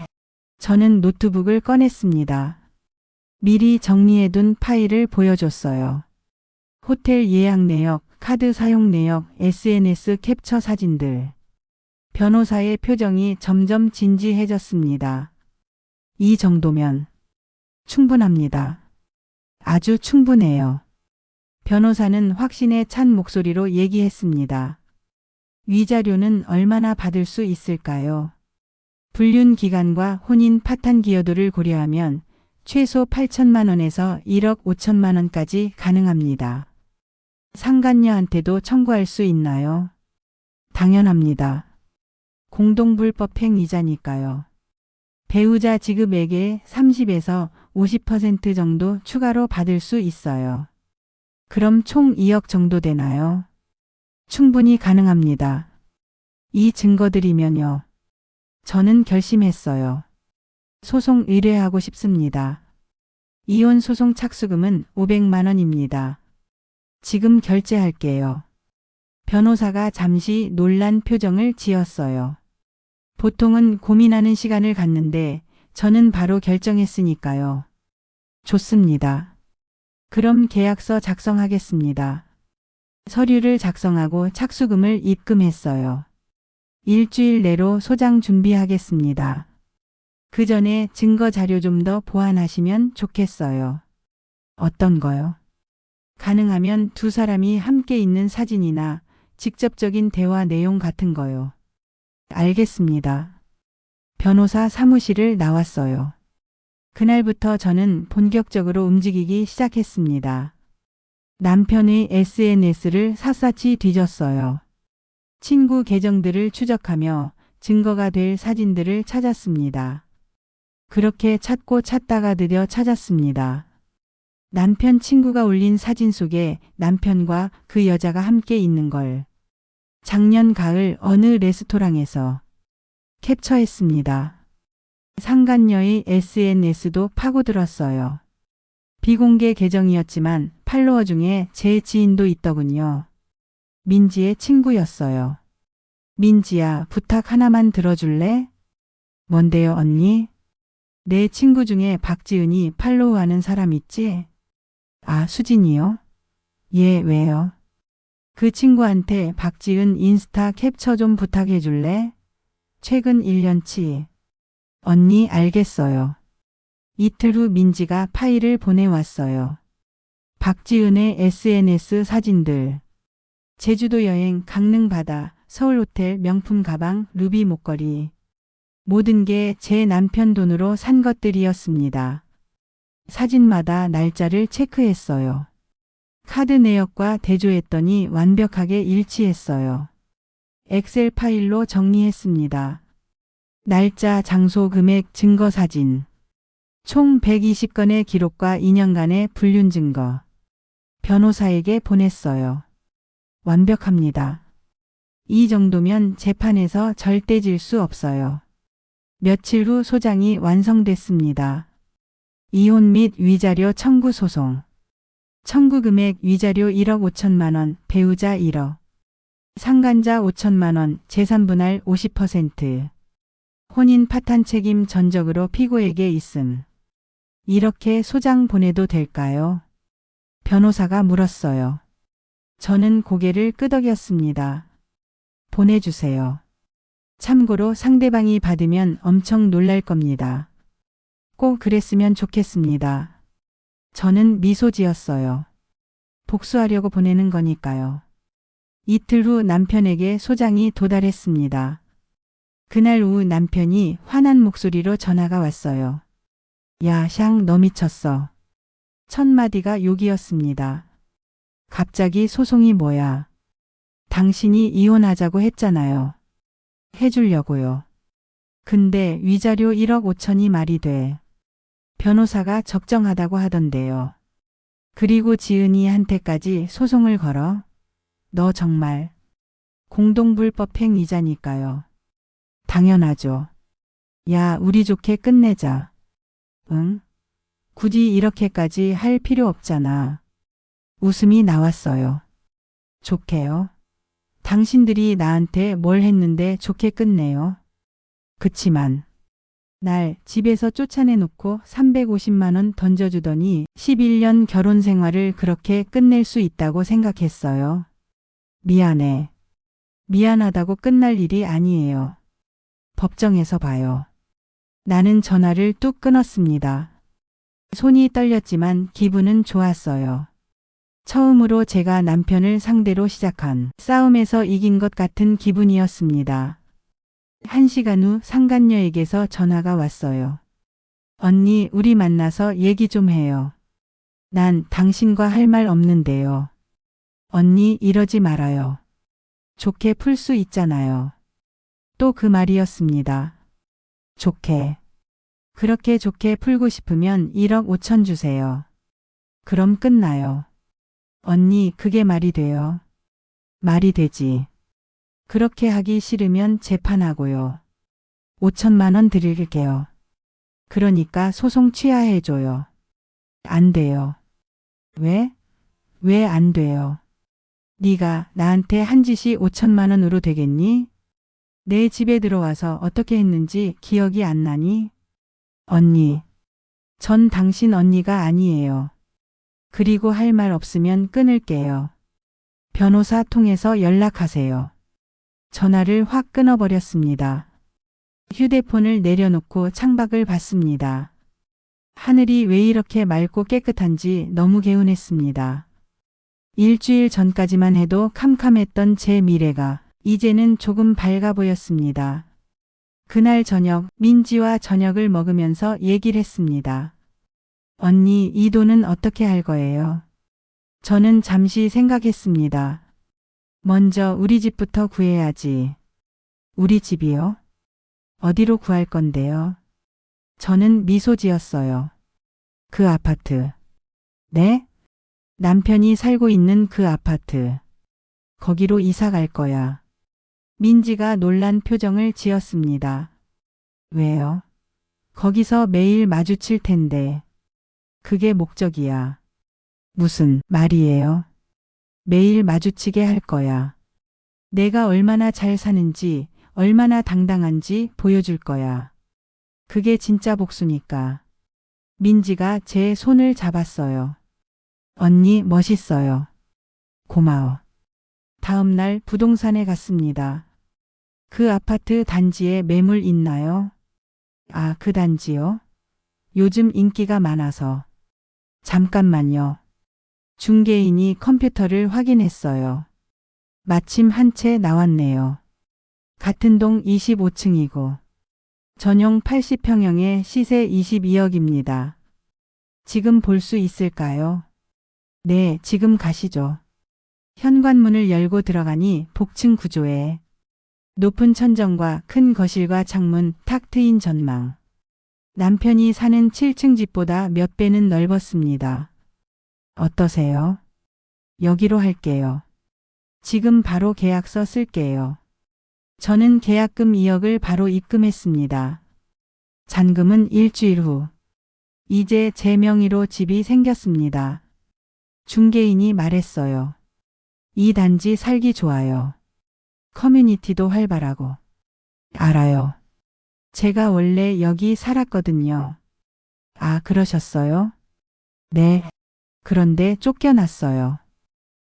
저는 노트북을 꺼냈습니다. 미리 정리해둔 파일을 보여줬어요. 호텔 예약 내역, 카드 사용 내역, SNS 캡처 사진들. 변호사의 표정이 점점 진지해졌습니다. 이 정도면 충분합니다. 아주 충분해요. 변호사는 확신에 찬 목소리로 얘기했습니다. 위자료는 얼마나 받을 수 있을까요? 불륜 기간과 혼인 파탄 기여도를 고려하면 최소 8천만 원에서 1억 5천만 원까지 가능합니다. 상간녀한테도 청구할 수 있나요? 당연합니다. 공동불법 행위자니까요. 배우자 지급액의 30에서 50% 정도 추가로 받을 수 있어요. 그럼 총 2억 정도 되나요? 충분히 가능합니다. 이 증거들이면요. 저는 결심했어요. 소송 의뢰하고 싶습니다. 이혼 소송 착수금은 500만 원입니다. 지금 결제할게요. 변호사가 잠시 놀란 표정을 지었어요. 보통은 고민하는 시간을 갖는데 저는 바로 결정했으니까요. 좋습니다. 그럼 계약서 작성하겠습니다. 서류를 작성하고 착수금을 입금했어요. 일주일 내로 소장 준비하겠습니다. 그 전에 증거 자료 좀 더 보완하시면 좋겠어요. 어떤 거요? 가능하면 두 사람이 함께 있는 사진이나 직접적인 대화 내용 같은 거요. 알겠습니다. 변호사 사무실을 나왔어요. 그날부터 저는 본격적으로 움직이기 시작했습니다. 남편의 SNS를 샅샅이 뒤졌어요. 친구 계정들을 추적하며 증거가 될 사진들을 찾았습니다. 그렇게 찾고 찾다가 드디어 찾았습니다. 남편 친구가 올린 사진 속에 남편과 그 여자가 함께 있는 걸 작년 가을 어느 레스토랑에서 캡처했습니다. 상간녀의 SNS도 파고들었어요. 비공개 계정이었지만 팔로워 중에 제 지인도 있더군요. 민지의 친구였어요. 민지야, 부탁 하나만 들어줄래? 뭔데요, 언니? 내 친구 중에 박지은이 팔로우하는 사람 있지? 아, 수진이요? 예, 왜요? 그 친구한테 박지은 인스타 캡처 좀 부탁해 줄래? 최근 1년치. 언니, 알겠어요. 이틀 후 민지가 파일을 보내왔어요. 박지은의 SNS 사진들. 제주도 여행, 강릉 바다, 서울 호텔, 명품 가방, 루비 목걸이. 모든 게 제 남편 돈으로 산 것들이었습니다. 사진마다 날짜를 체크했어요. 카드 내역과 대조했더니 완벽하게 일치했어요. 엑셀 파일로 정리했습니다. 날짜, 장소, 금액, 증거 사진. 총 120건의 기록과 2년간의 불륜 증거. 변호사에게 보냈어요. 완벽합니다. 이 정도면 재판에서 절대 질 수 없어요. 며칠 후 소장이 완성됐습니다. 이혼 및 위자료 청구 소송. 청구 금액 위자료 1억 5천만 원, 배우자 1억. 상간자 5천만 원, 재산 분할 50%. 혼인 파탄 책임 전적으로 피고에게 있음. 이렇게 소장 보내도 될까요? 변호사가 물었어요. 저는 고개를 끄덕였습니다. 보내주세요. 참고로 상대방이 받으면 엄청 놀랄 겁니다. 꼭 그랬으면 좋겠습니다. 저는 미소 지었어요. 복수하려고 보내는 거니까요. 이틀 후 남편에게 소장이 도달했습니다. 그날 오후 남편이 화난 목소리로 전화가 왔어요. 야, 샹, 너 미쳤어. 첫 마디가 욕이었습니다. 갑자기 소송이 뭐야? 당신이 이혼하자고 했잖아요. 해주려고요. 근데 위자료 1억 5천이 말이 돼. 변호사가 적정하다고 하던데요. 그리고 지은이한테까지 소송을 걸어? 너 정말 공동불법 행위자니까요. 당연하죠. 야, 우리 좋게 끝내자. 응? 굳이 이렇게까지 할 필요 없잖아. 웃음이 나왔어요. 좋게요? 당신들이 나한테 뭘 했는데 좋게 끝내요? 그치만 날 집에서 쫓아내놓고 350만 원 던져주더니 11년 결혼 생활을 그렇게 끝낼 수 있다고 생각했어요. 미안해. 미안하다고 끝날 일이 아니에요. 법정에서 봐요. 나는 전화를 뚝 끊었습니다. 손이 떨렸지만 기분은 좋았어요. 처음으로 제가 남편을 상대로 시작한 싸움에서 이긴 것 같은 기분이었습니다. 1시간 후 상간녀에게서 전화가 왔어요. 언니, 우리 만나서 얘기 좀 해요. 난 당신과 할 말 없는데요. 언니, 이러지 말아요. 좋게 풀 수 있잖아요. 또 그 말이었습니다. 좋게. 그렇게 좋게 풀고 싶으면 1억 5천 주세요. 그럼 끝나요. 언니, 그게 말이 돼요? 말이 되지. 그렇게 하기 싫으면 재판하고요. 5천만 원 드릴게요. 그러니까 소송 취하해줘요. 안 돼요. 왜? 왜 안 돼요? 네가 나한테 한 짓이 5천만 원으로 되겠니? 내 집에 들어와서 어떻게 했는지 기억이 안 나니? 언니, 전 당신 언니가 아니에요. 그리고 할 말 없으면 끊을게요. 변호사 통해서 연락하세요. 전화를 확 끊어버렸습니다. 휴대폰을 내려놓고 창밖을 봤습니다. 하늘이 왜 이렇게 맑고 깨끗한지 너무 개운했습니다. 일주일 전까지만 해도 캄캄했던 제 미래가 이제는 조금 밝아 보였습니다. 그날 저녁 민지와 저녁을 먹으면서 얘기를 했습니다. 언니, 이 돈은 어떻게 할 거예요? 저는 잠시 생각했습니다. 먼저 우리 집부터 구해야지. 우리 집이요? 어디로 구할 건데요? 저는 미소 지었어요. 그 아파트. 네? 남편이 살고 있는 그 아파트. 거기로 이사 갈 거야. 민지가 놀란 표정을 지었습니다. 왜요? 거기서 매일 마주칠 텐데. 그게 목적이야. 무슨 말이에요? 매일 마주치게 할 거야. 내가 얼마나 잘 사는지, 얼마나 당당한지 보여줄 거야. 그게 진짜 복수니까. 민지가 제 손을 잡았어요. 언니 멋있어요. 고마워. 다음 날 부동산에 갔습니다. 그 아파트 단지에 매물 있나요? 아, 그 단지요? 요즘 인기가 많아서. 잠깐만요. 중개인이 컴퓨터를 확인했어요. 마침 한 채 나왔네요. 같은 동 25층이고 전용 80평형에 시세 22억입니다. 지금 볼 수 있을까요? 네, 지금 가시죠. 현관문을 열고 들어가니 복층 구조에 높은 천정과 큰 거실과 창문, 탁 트인 전망. 남편이 사는 7층 집보다 몇 배는 넓었습니다. 어떠세요? 여기로 할게요. 지금 바로 계약서 쓸게요. 저는 계약금 2억을 바로 입금했습니다. 잔금은 일주일 후. 이제 제 명의로 집이 생겼습니다. 중개인이 말했어요. 이 단지 살기 좋아요. 커뮤니티도 활발하고. 알아요. 제가 원래 여기 살았거든요. 아, 그러셨어요? 네. 그런데 쫓겨났어요.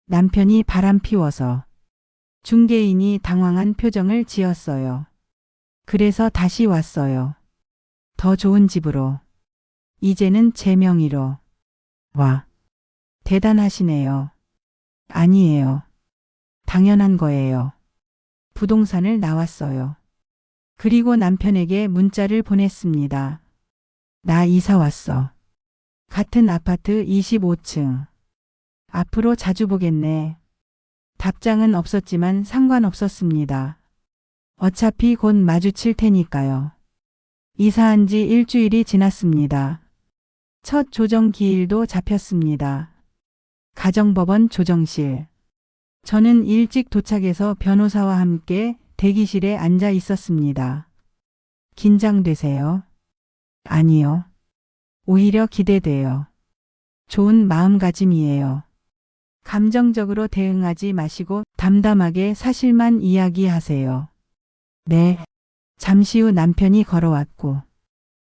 남편이 바람 피워서. 중개인이 당황한 표정을 지었어요. 그래서 다시 왔어요. 더 좋은 집으로. 이제는 제 명의로. 와. 대단하시네요. 아니에요. 당연한 거예요. 부동산을 나왔어요. 그리고 남편에게 문자를 보냈습니다. 나 이사 왔어. 같은 아파트 25층. 앞으로 자주 보겠네. 답장은 없었지만 상관없었습니다. 어차피 곧 마주칠 테니까요. 이사한 지 일주일이 지났습니다. 첫 조정 기일도 잡혔습니다. 가정법원 조정실. 저는 일찍 도착해서 변호사와 함께 대기실에 앉아 있었습니다. 긴장되세요? 아니요. 오히려 기대돼요. 좋은 마음가짐이에요. 감정적으로 대응하지 마시고 담담하게 사실만 이야기하세요. 네. 잠시 후 남편이 걸어왔고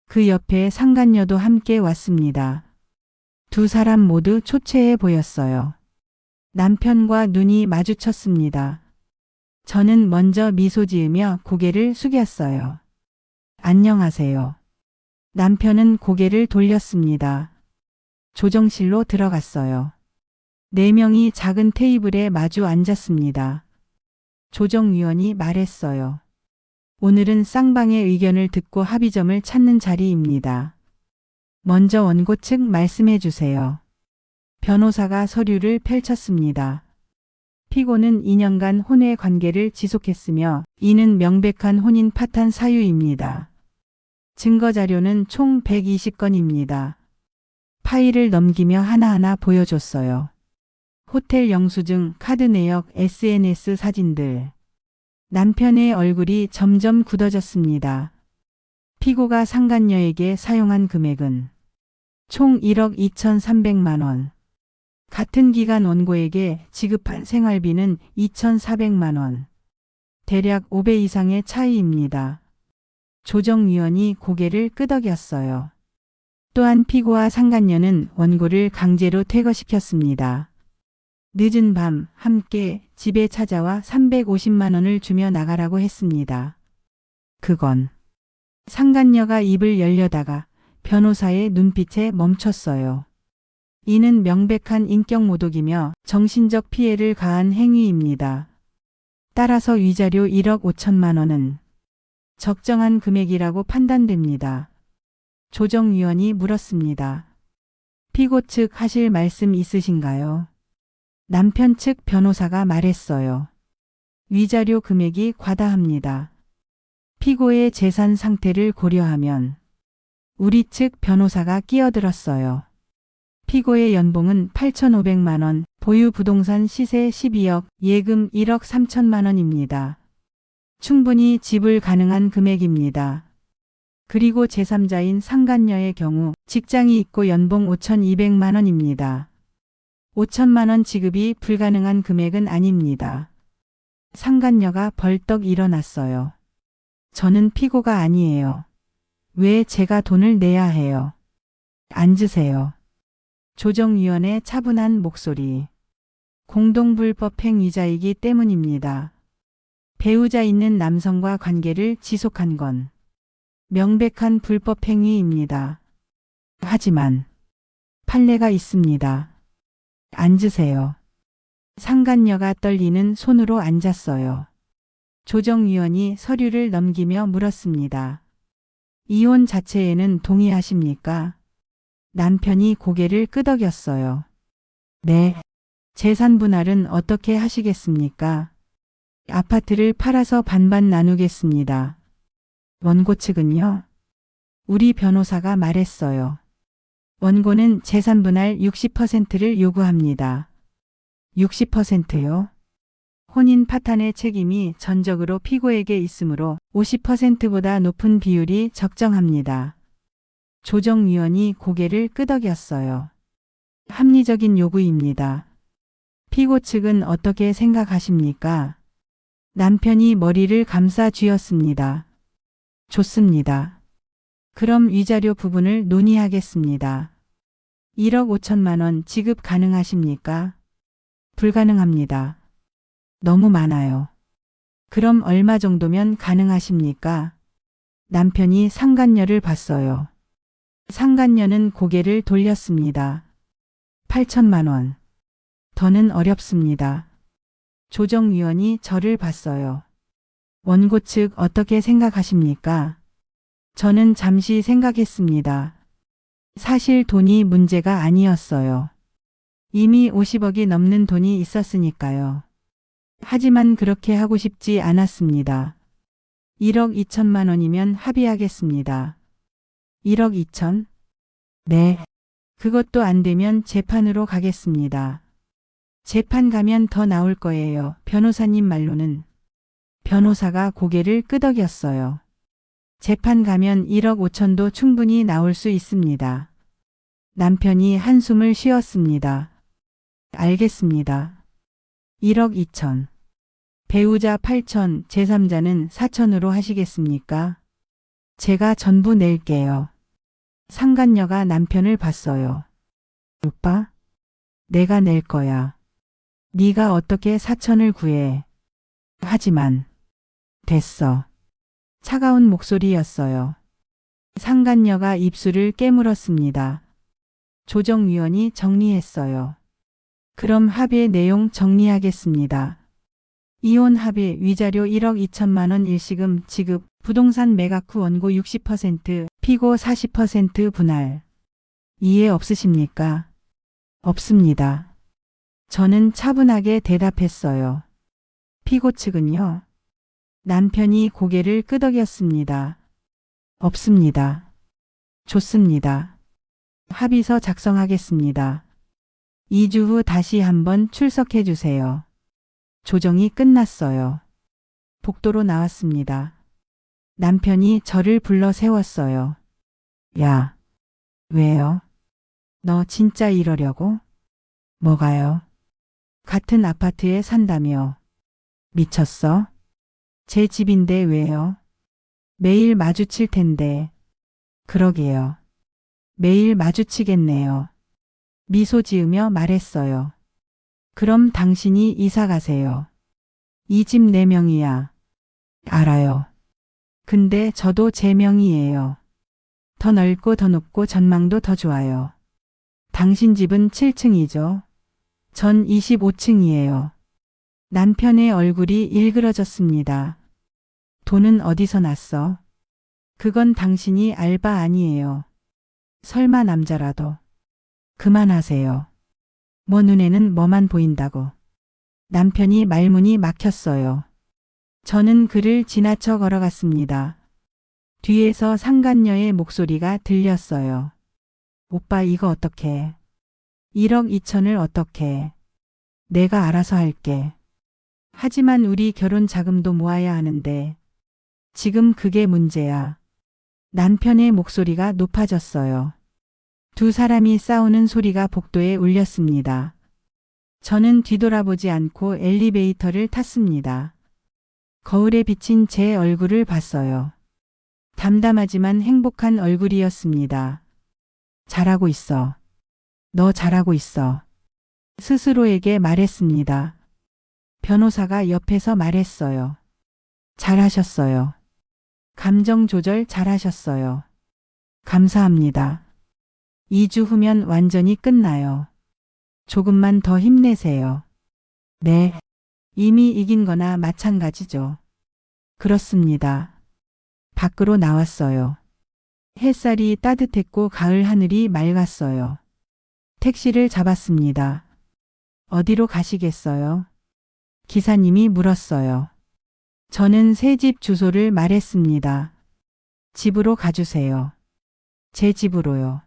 그 옆에 상간녀도 함께 왔습니다. 두 사람 모두 초췌해 보였어요. 남편과 눈이 마주쳤습니다. 저는 먼저 미소 지으며 고개를 숙였어요. 안녕하세요. 남편은 고개를 돌렸습니다. 조정실로 들어갔어요. 4명이 작은 테이블에 마주 앉았습니다. 조정위원이 말했어요. 오늘은 쌍방의 의견을 듣고 합의점을 찾는 자리입니다. 먼저 원고 측 말씀해 주세요. 변호사가 서류를 펼쳤습니다. 피고는 2년간 혼외 관계를 지속했으며 이는 명백한 혼인 파탄 사유입니다. 증거 자료는 총 120건입니다. 파일을 넘기며 하나하나 보여줬어요. 호텔 영수증, 카드 내역, SNS 사진들. 남편의 얼굴이 점점 굳어졌습니다. 피고가 상간녀에게 사용한 금액은 총 1억 2,300만 원. 같은 기간 원고에게 지급한 생활비는 2,400만 원. 대략 5배 이상의 차이입니다. 조정위원이 고개를 끄덕였어요. 또한 피고와 상간녀는 원고를 강제로 퇴거시켰습니다. 늦은 밤 함께 집에 찾아와 350만 원을 주며 나가라고 했습니다. 그건 상간녀가 입을 열려다가 변호사의 눈빛에 멈췄어요. 이는 명백한 인격 모독이며 정신적 피해를 가한 행위입니다. 따라서 위자료 1억 5천만 원은 적정한 금액이라고 판단됩니다. 조정위원이 물었습니다. 피고 측 하실 말씀 있으신가요? 남편 측 변호사가 말했어요. 위자료 금액이 과다합니다. 피고의 재산 상태를 고려하면 우리 측 변호사가 끼어들었어요. 피고의 연봉은 8,500만 원, 보유 부동산 시세 12억, 예금 1억 3천만 원입니다. 충분히 지불 가능한 금액입니다. 그리고 제3자인 상간녀의 경우 직장이 있고 연봉 5,200만 원입니다. 5천만 원 지급이 불가능한 금액은 아닙니다. 상간녀가 벌떡 일어났어요. 저는 피고가 아니에요. 왜 제가 돈을 내야 해요? 앉으세요. 조정위원의 차분한 목소리. 공동불법 행위자이기 때문입니다. 배우자 있는 남성과 관계를 지속한 건 명백한 불법 행위입니다. 하지만 판례가 있습니다. 앉으세요. 상간녀가 떨리는 손으로 앉았어요. 조정위원이 서류를 넘기며 물었습니다. 이혼 자체에는 동의하십니까? 남편이 고개를 끄덕였어요. 네. 재산 분할은 어떻게 하시겠습니까? 아파트를 팔아서 반반 나누겠습니다. 원고 측은요? 우리 변호사가 말했어요. 원고는 재산 분할 60%를 요구합니다. 60%요? 혼인 파탄의 책임이 전적으로 피고에게 있으므로 50%보다 높은 비율이 적정합니다. 조정위원이 고개를 끄덕였어요. 합리적인 요구입니다. 피고 측은 어떻게 생각하십니까? 남편이 머리를 감싸 쥐었습니다. 좋습니다. 그럼 위자료 부분을 논의하겠습니다. 1억 5천만 원 지급 가능하십니까? 불가능합니다. 너무 많아요. 그럼 얼마 정도면 가능하십니까? 남편이 상간녀를 봤어요. 상간녀는 고개를 돌렸습니다. 8천만 원. 더는 어렵습니다. 조정위원이 저를 봤어요. 원고 측 어떻게 생각하십니까? 저는 잠시 생각했습니다. 사실 돈이 문제가 아니었어요. 이미 50억이 넘는 돈이 있었으니까요. 하지만 그렇게 하고 싶지 않았습니다. 1억 2천만 원이면 합의하겠습니다. 1억 2천? 네. 그것도 안 되면 재판으로 가겠습니다. 재판 가면 더 나올 거예요. 변호사님 말로는. 변호사가 고개를 끄덕였어요. 재판 가면 1억 5천도 충분히 나올 수 있습니다. 남편이 한숨을 쉬었습니다. 알겠습니다. 1억 2천. 배우자 8천, 제3자는 4천으로 하시겠습니까? 제가 전부 낼게요. 상간녀가 남편을 봤어요. 오빠? 내가 낼 거야. 네가 어떻게 4천을 구해. 하지만 됐어. 차가운 목소리였어요. 상간녀가 입술을 깨물었습니다. 조정위원이 정리했어요. 그럼 합의 내용 정리하겠습니다. 이혼 합의 위자료 1억 2천만 원 일시금 지급, 부동산 매각 후 원고 60%, 피고 40% 분할. 이해 없으십니까? 없습니다. 저는 차분하게 대답했어요. 피고 측은요? 남편이 고개를 끄덕였습니다. 없습니다. 좋습니다. 합의서 작성하겠습니다. 2주 후 다시 한번 출석해 주세요. 조정이 끝났어요. 복도로 나왔습니다. 남편이 저를 불러 세웠어요. 야, 왜요? 너 진짜 이러려고? 뭐가요? 같은 아파트에 산다며. 미쳤어? 제 집인데 왜요? 매일 마주칠 텐데. 그러게요. 매일 마주치겠네요. 미소 지으며 말했어요. 그럼 당신이 이사 가세요. 이 집 내 명이야. 알아요. 근데 저도 제 명이에요. 더 넓고 더 높고 전망도 더 좋아요. 당신 집은 7층이죠? 전 25층이에요. 남편의 얼굴이 일그러졌습니다. 돈은 어디서 났어? 그건 당신이 알바 아니에요. 설마 남자라도. 그만하세요. 뭐 눈에는 뭐만 보인다고. 남편이 말문이 막혔어요. 저는 그를 지나쳐 걸어갔습니다. 뒤에서 상간녀의 목소리가 들렸어요. 오빠 이거 어떡해. 1억 2천을 어떡해. 내가 알아서 할게. 하지만 우리 결혼 자금도 모아야 하는데. 지금 그게 문제야. 남편의 목소리가 높아졌어요. 두 사람이 싸우는 소리가 복도에 울렸습니다. 저는 뒤돌아보지 않고 엘리베이터를 탔습니다. 거울에 비친 제 얼굴을 봤어요. 담담하지만 행복한 얼굴이었습니다. 잘하고 있어. 너 잘하고 있어. 스스로에게 말했습니다. 변호사가 옆에서 말했어요. 잘하셨어요. 감정 조절 잘하셨어요. 감사합니다. 2주 후면 완전히 끝나요. 조금만 더 힘내세요. 네. 이미 이긴 거나 마찬가지죠. 그렇습니다. 밖으로 나왔어요. 햇살이 따뜻했고 가을 하늘이 맑았어요. 택시를 잡았습니다. 어디로 가시겠어요? 기사님이 물었어요. 저는 새 집 주소를 말했습니다. 집으로 가주세요. 제 집으로요.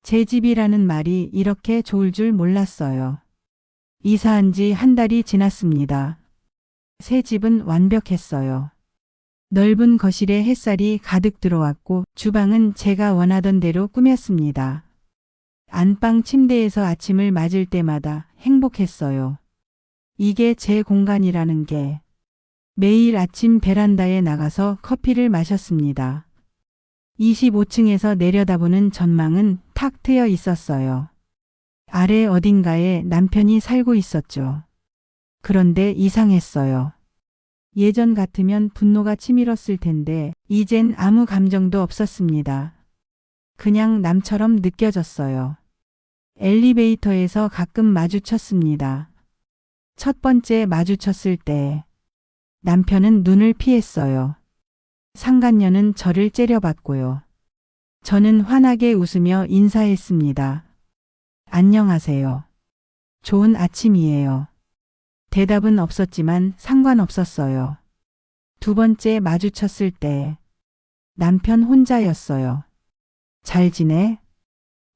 제 집이라는 말이 이렇게 좋을 줄 몰랐어요. 이사한 지 한 달이 지났습니다. 새 집은 완벽했어요. 넓은 거실에 햇살이 가득 들어왔고 주방은 제가 원하던 대로 꾸몄습니다. 안방 침대에서 아침을 맞을 때마다 행복했어요. 이게 제 공간이라는 게. 매일 아침 베란다에 나가서 커피를 마셨습니다. 25층에서 내려다보는 전망은 탁 트여 있었어요. 아래 어딘가에 남편이 살고 있었죠. 그런데 이상했어요. 예전 같으면 분노가 치밀었을 텐데 이젠 아무 감정도 없었습니다. 그냥 남처럼 느껴졌어요. 엘리베이터에서 가끔 마주쳤습니다. 첫 번째 마주쳤을 때 남편은 눈을 피했어요. 상간녀는 저를 째려봤고요. 저는 환하게 웃으며 인사했습니다. 안녕하세요. 좋은 아침이에요. 대답은 없었지만 상관없었어요. 두 번째 마주쳤을 때 남편 혼자였어요. 잘 지내?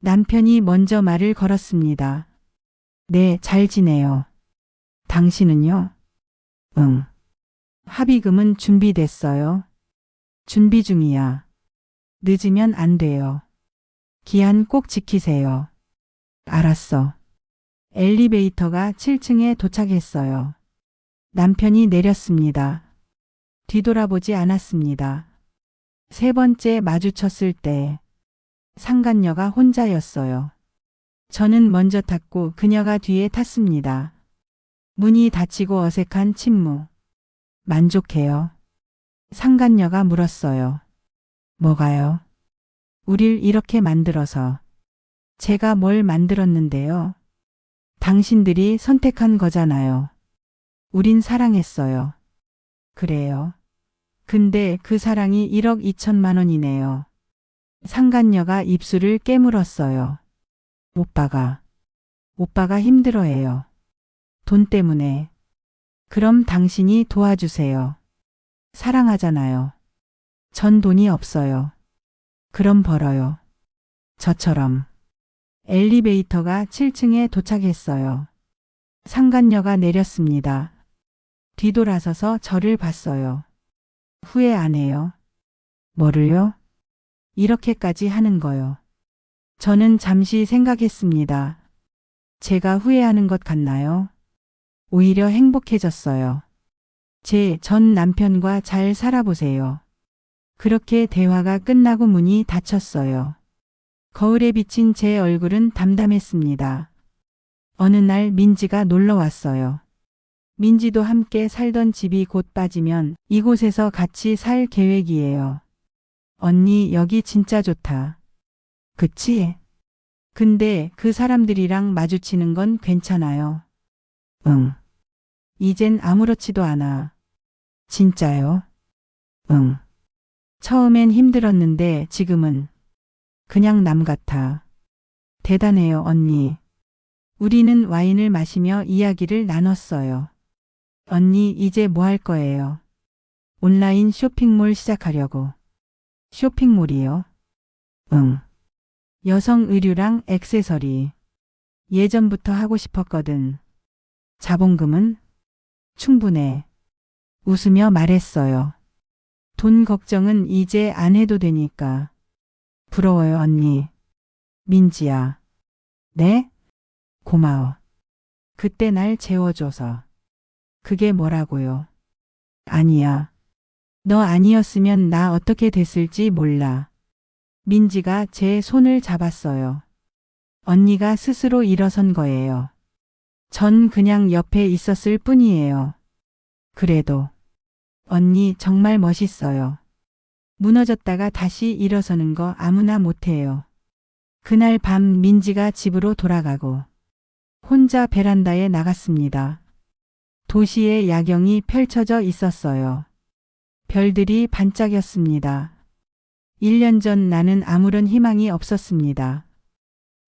남편이 먼저 말을 걸었습니다. 네, 잘 지내요. 당신은요? 응. 합의금은 준비됐어요. 준비 중이야. 늦으면 안 돼요. 기한 꼭 지키세요. 알았어. 엘리베이터가 7층에 도착했어요. 남편이 내렸습니다. 뒤돌아보지 않았습니다. 세 번째 마주쳤을 때 상간녀가 혼자였어요. 저는 먼저 탔고 그녀가 뒤에 탔습니다. 문이 닫히고 어색한 침묵. 만족해요? 상간녀가 물었어요. 뭐가요? 우릴 이렇게 만들어서. 제가 뭘 만들었는데요? 당신들이 선택한 거잖아요. 우린 사랑했어요. 그래요. 근데 그 사랑이 1억 2천만 원이네요. 상간녀가 입술을 깨물었어요. 오빠가 힘들어해요. 돈 때문에. 그럼 당신이 도와주세요. 사랑하잖아요. 전 돈이 없어요. 그럼 벌어요. 저처럼. 엘리베이터가 7층에 도착했어요. 상간녀가 내렸습니다. 뒤돌아서서 저를 봤어요. 후회 안 해요. 뭐를요? 이렇게까지 하는 거요. 저는 잠시 생각했습니다. 제가 후회하는 것 같나요? 오히려 행복해졌어요. 제 전 남편과 잘 살아보세요. 그렇게 대화가 끝나고 문이 닫혔어요. 거울에 비친 제 얼굴은 담담했습니다. 어느 날 민지가 놀러 왔어요. 민지도 함께 살던 집이 곧 빠지면 이곳에서 같이 살 계획이에요. 언니, 여기 진짜 좋다. 그치? 근데 그 사람들이랑 마주치는 건 괜찮아요. 응. 이젠 아무렇지도 않아. 진짜요? 응. 처음엔 힘들었는데 지금은 그냥 남 같아. 대단해요, 언니. 우리는 와인을 마시며 이야기를 나눴어요. 언니, 이제 뭐 할 거예요? 온라인 쇼핑몰 시작하려고. 쇼핑몰이요? 응. 여성 의류랑 액세서리. 예전부터 하고 싶었거든. 자본금은? 충분해. 웃으며 말했어요. 돈 걱정은 이제 안 해도 되니까. 부러워요, 언니. 민지야. 네? 고마워. 그때 날 재워줘서. 그게 뭐라고요? 아니야. 너 아니었으면 나 어떻게 됐을지 몰라. 민지가 제 손을 잡았어요. 언니가 스스로 일어선 거예요. 전 그냥 옆에 있었을 뿐이에요. 그래도 언니 정말 멋있어요. 무너졌다가 다시 일어서는 거 아무나 못해요. 그날 밤 민지가 집으로 돌아가고 혼자 베란다에 나갔습니다. 도시의 야경이 펼쳐져 있었어요. 별들이 반짝였습니다. 1년 전 나는 아무런 희망이 없었습니다.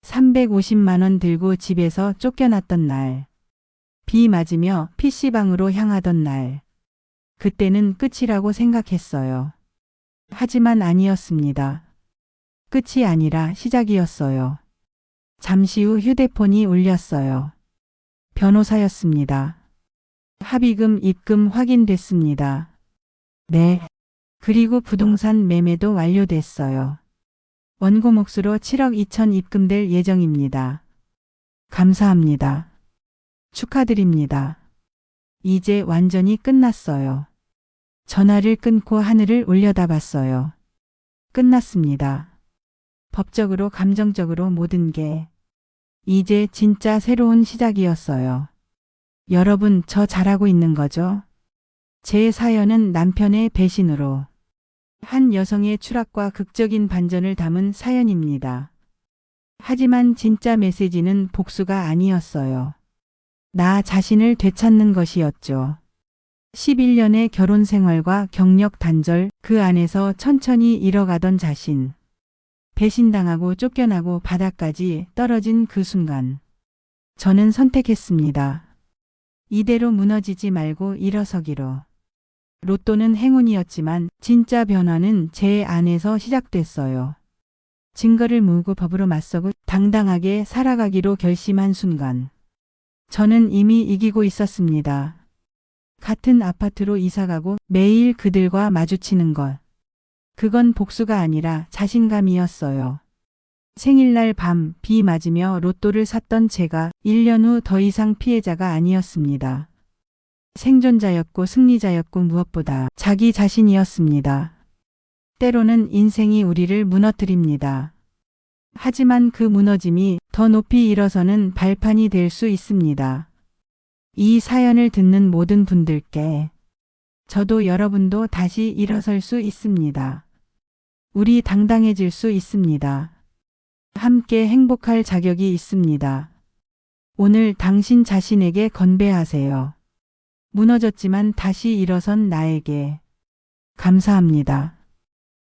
350만 원 들고 집에서 쫓겨났던 날. 비 맞으며 PC방으로 향하던 날. 그때는 끝이라고 생각했어요. 하지만 아니었습니다. 끝이 아니라 시작이었어요. 잠시 후 휴대폰이 울렸어요. 변호사였습니다. 합의금 입금 확인됐습니다. 네. 그리고 부동산 매매도 완료됐어요. 원고 몫으로 7억 2천 입금될 예정입니다. 감사합니다. 축하드립니다. 이제 완전히 끝났어요. 전화를 끊고 하늘을 올려다봤어요. 끝났습니다. 법적으로 감정적으로 모든 게 이제 진짜 새로운 시작이었어요. 여러분, 저 잘하고 있는 거죠? 제 사연은 남편의 배신으로 한 여성의 추락과 극적인 반전을 담은 사연입니다. 하지만 진짜 메시지는 복수가 아니었어요. 나 자신을 되찾는 것이었죠. 11년의 결혼 생활과 경력 단절, 그 안에서 천천히 잃어가던 자신. 배신당하고 쫓겨나고 바닥까지 떨어진 그 순간. 저는 선택했습니다. 이대로 무너지지 말고 일어서기로. 로또는 행운이었지만 진짜 변화는 제 안에서 시작됐어요. 증거를 모으고 법으로 맞서고 당당하게 살아가기로 결심한 순간. 저는 이미 이기고 있었습니다. 같은 아파트로 이사가고 매일 그들과 마주치는 것. 그건 복수가 아니라 자신감이었어요. 생일날 밤 비 맞으며 로또를 샀던 제가 1년 후 더 이상 피해자가 아니었습니다. 생존자였고 승리자였고 무엇보다 자기 자신이었습니다. 때로는 인생이 우리를 무너뜨립니다. 하지만 그 무너짐이 더 높이 일어서는 발판이 될 수 있습니다. 이 사연을 듣는 모든 분들께 저도 여러분도 다시 일어설 수 있습니다. 우리 당당해질 수 있습니다. 함께 행복할 자격이 있습니다. 오늘 당신 자신에게 건배하세요. 무너졌지만 다시 일어선 나에게 감사합니다.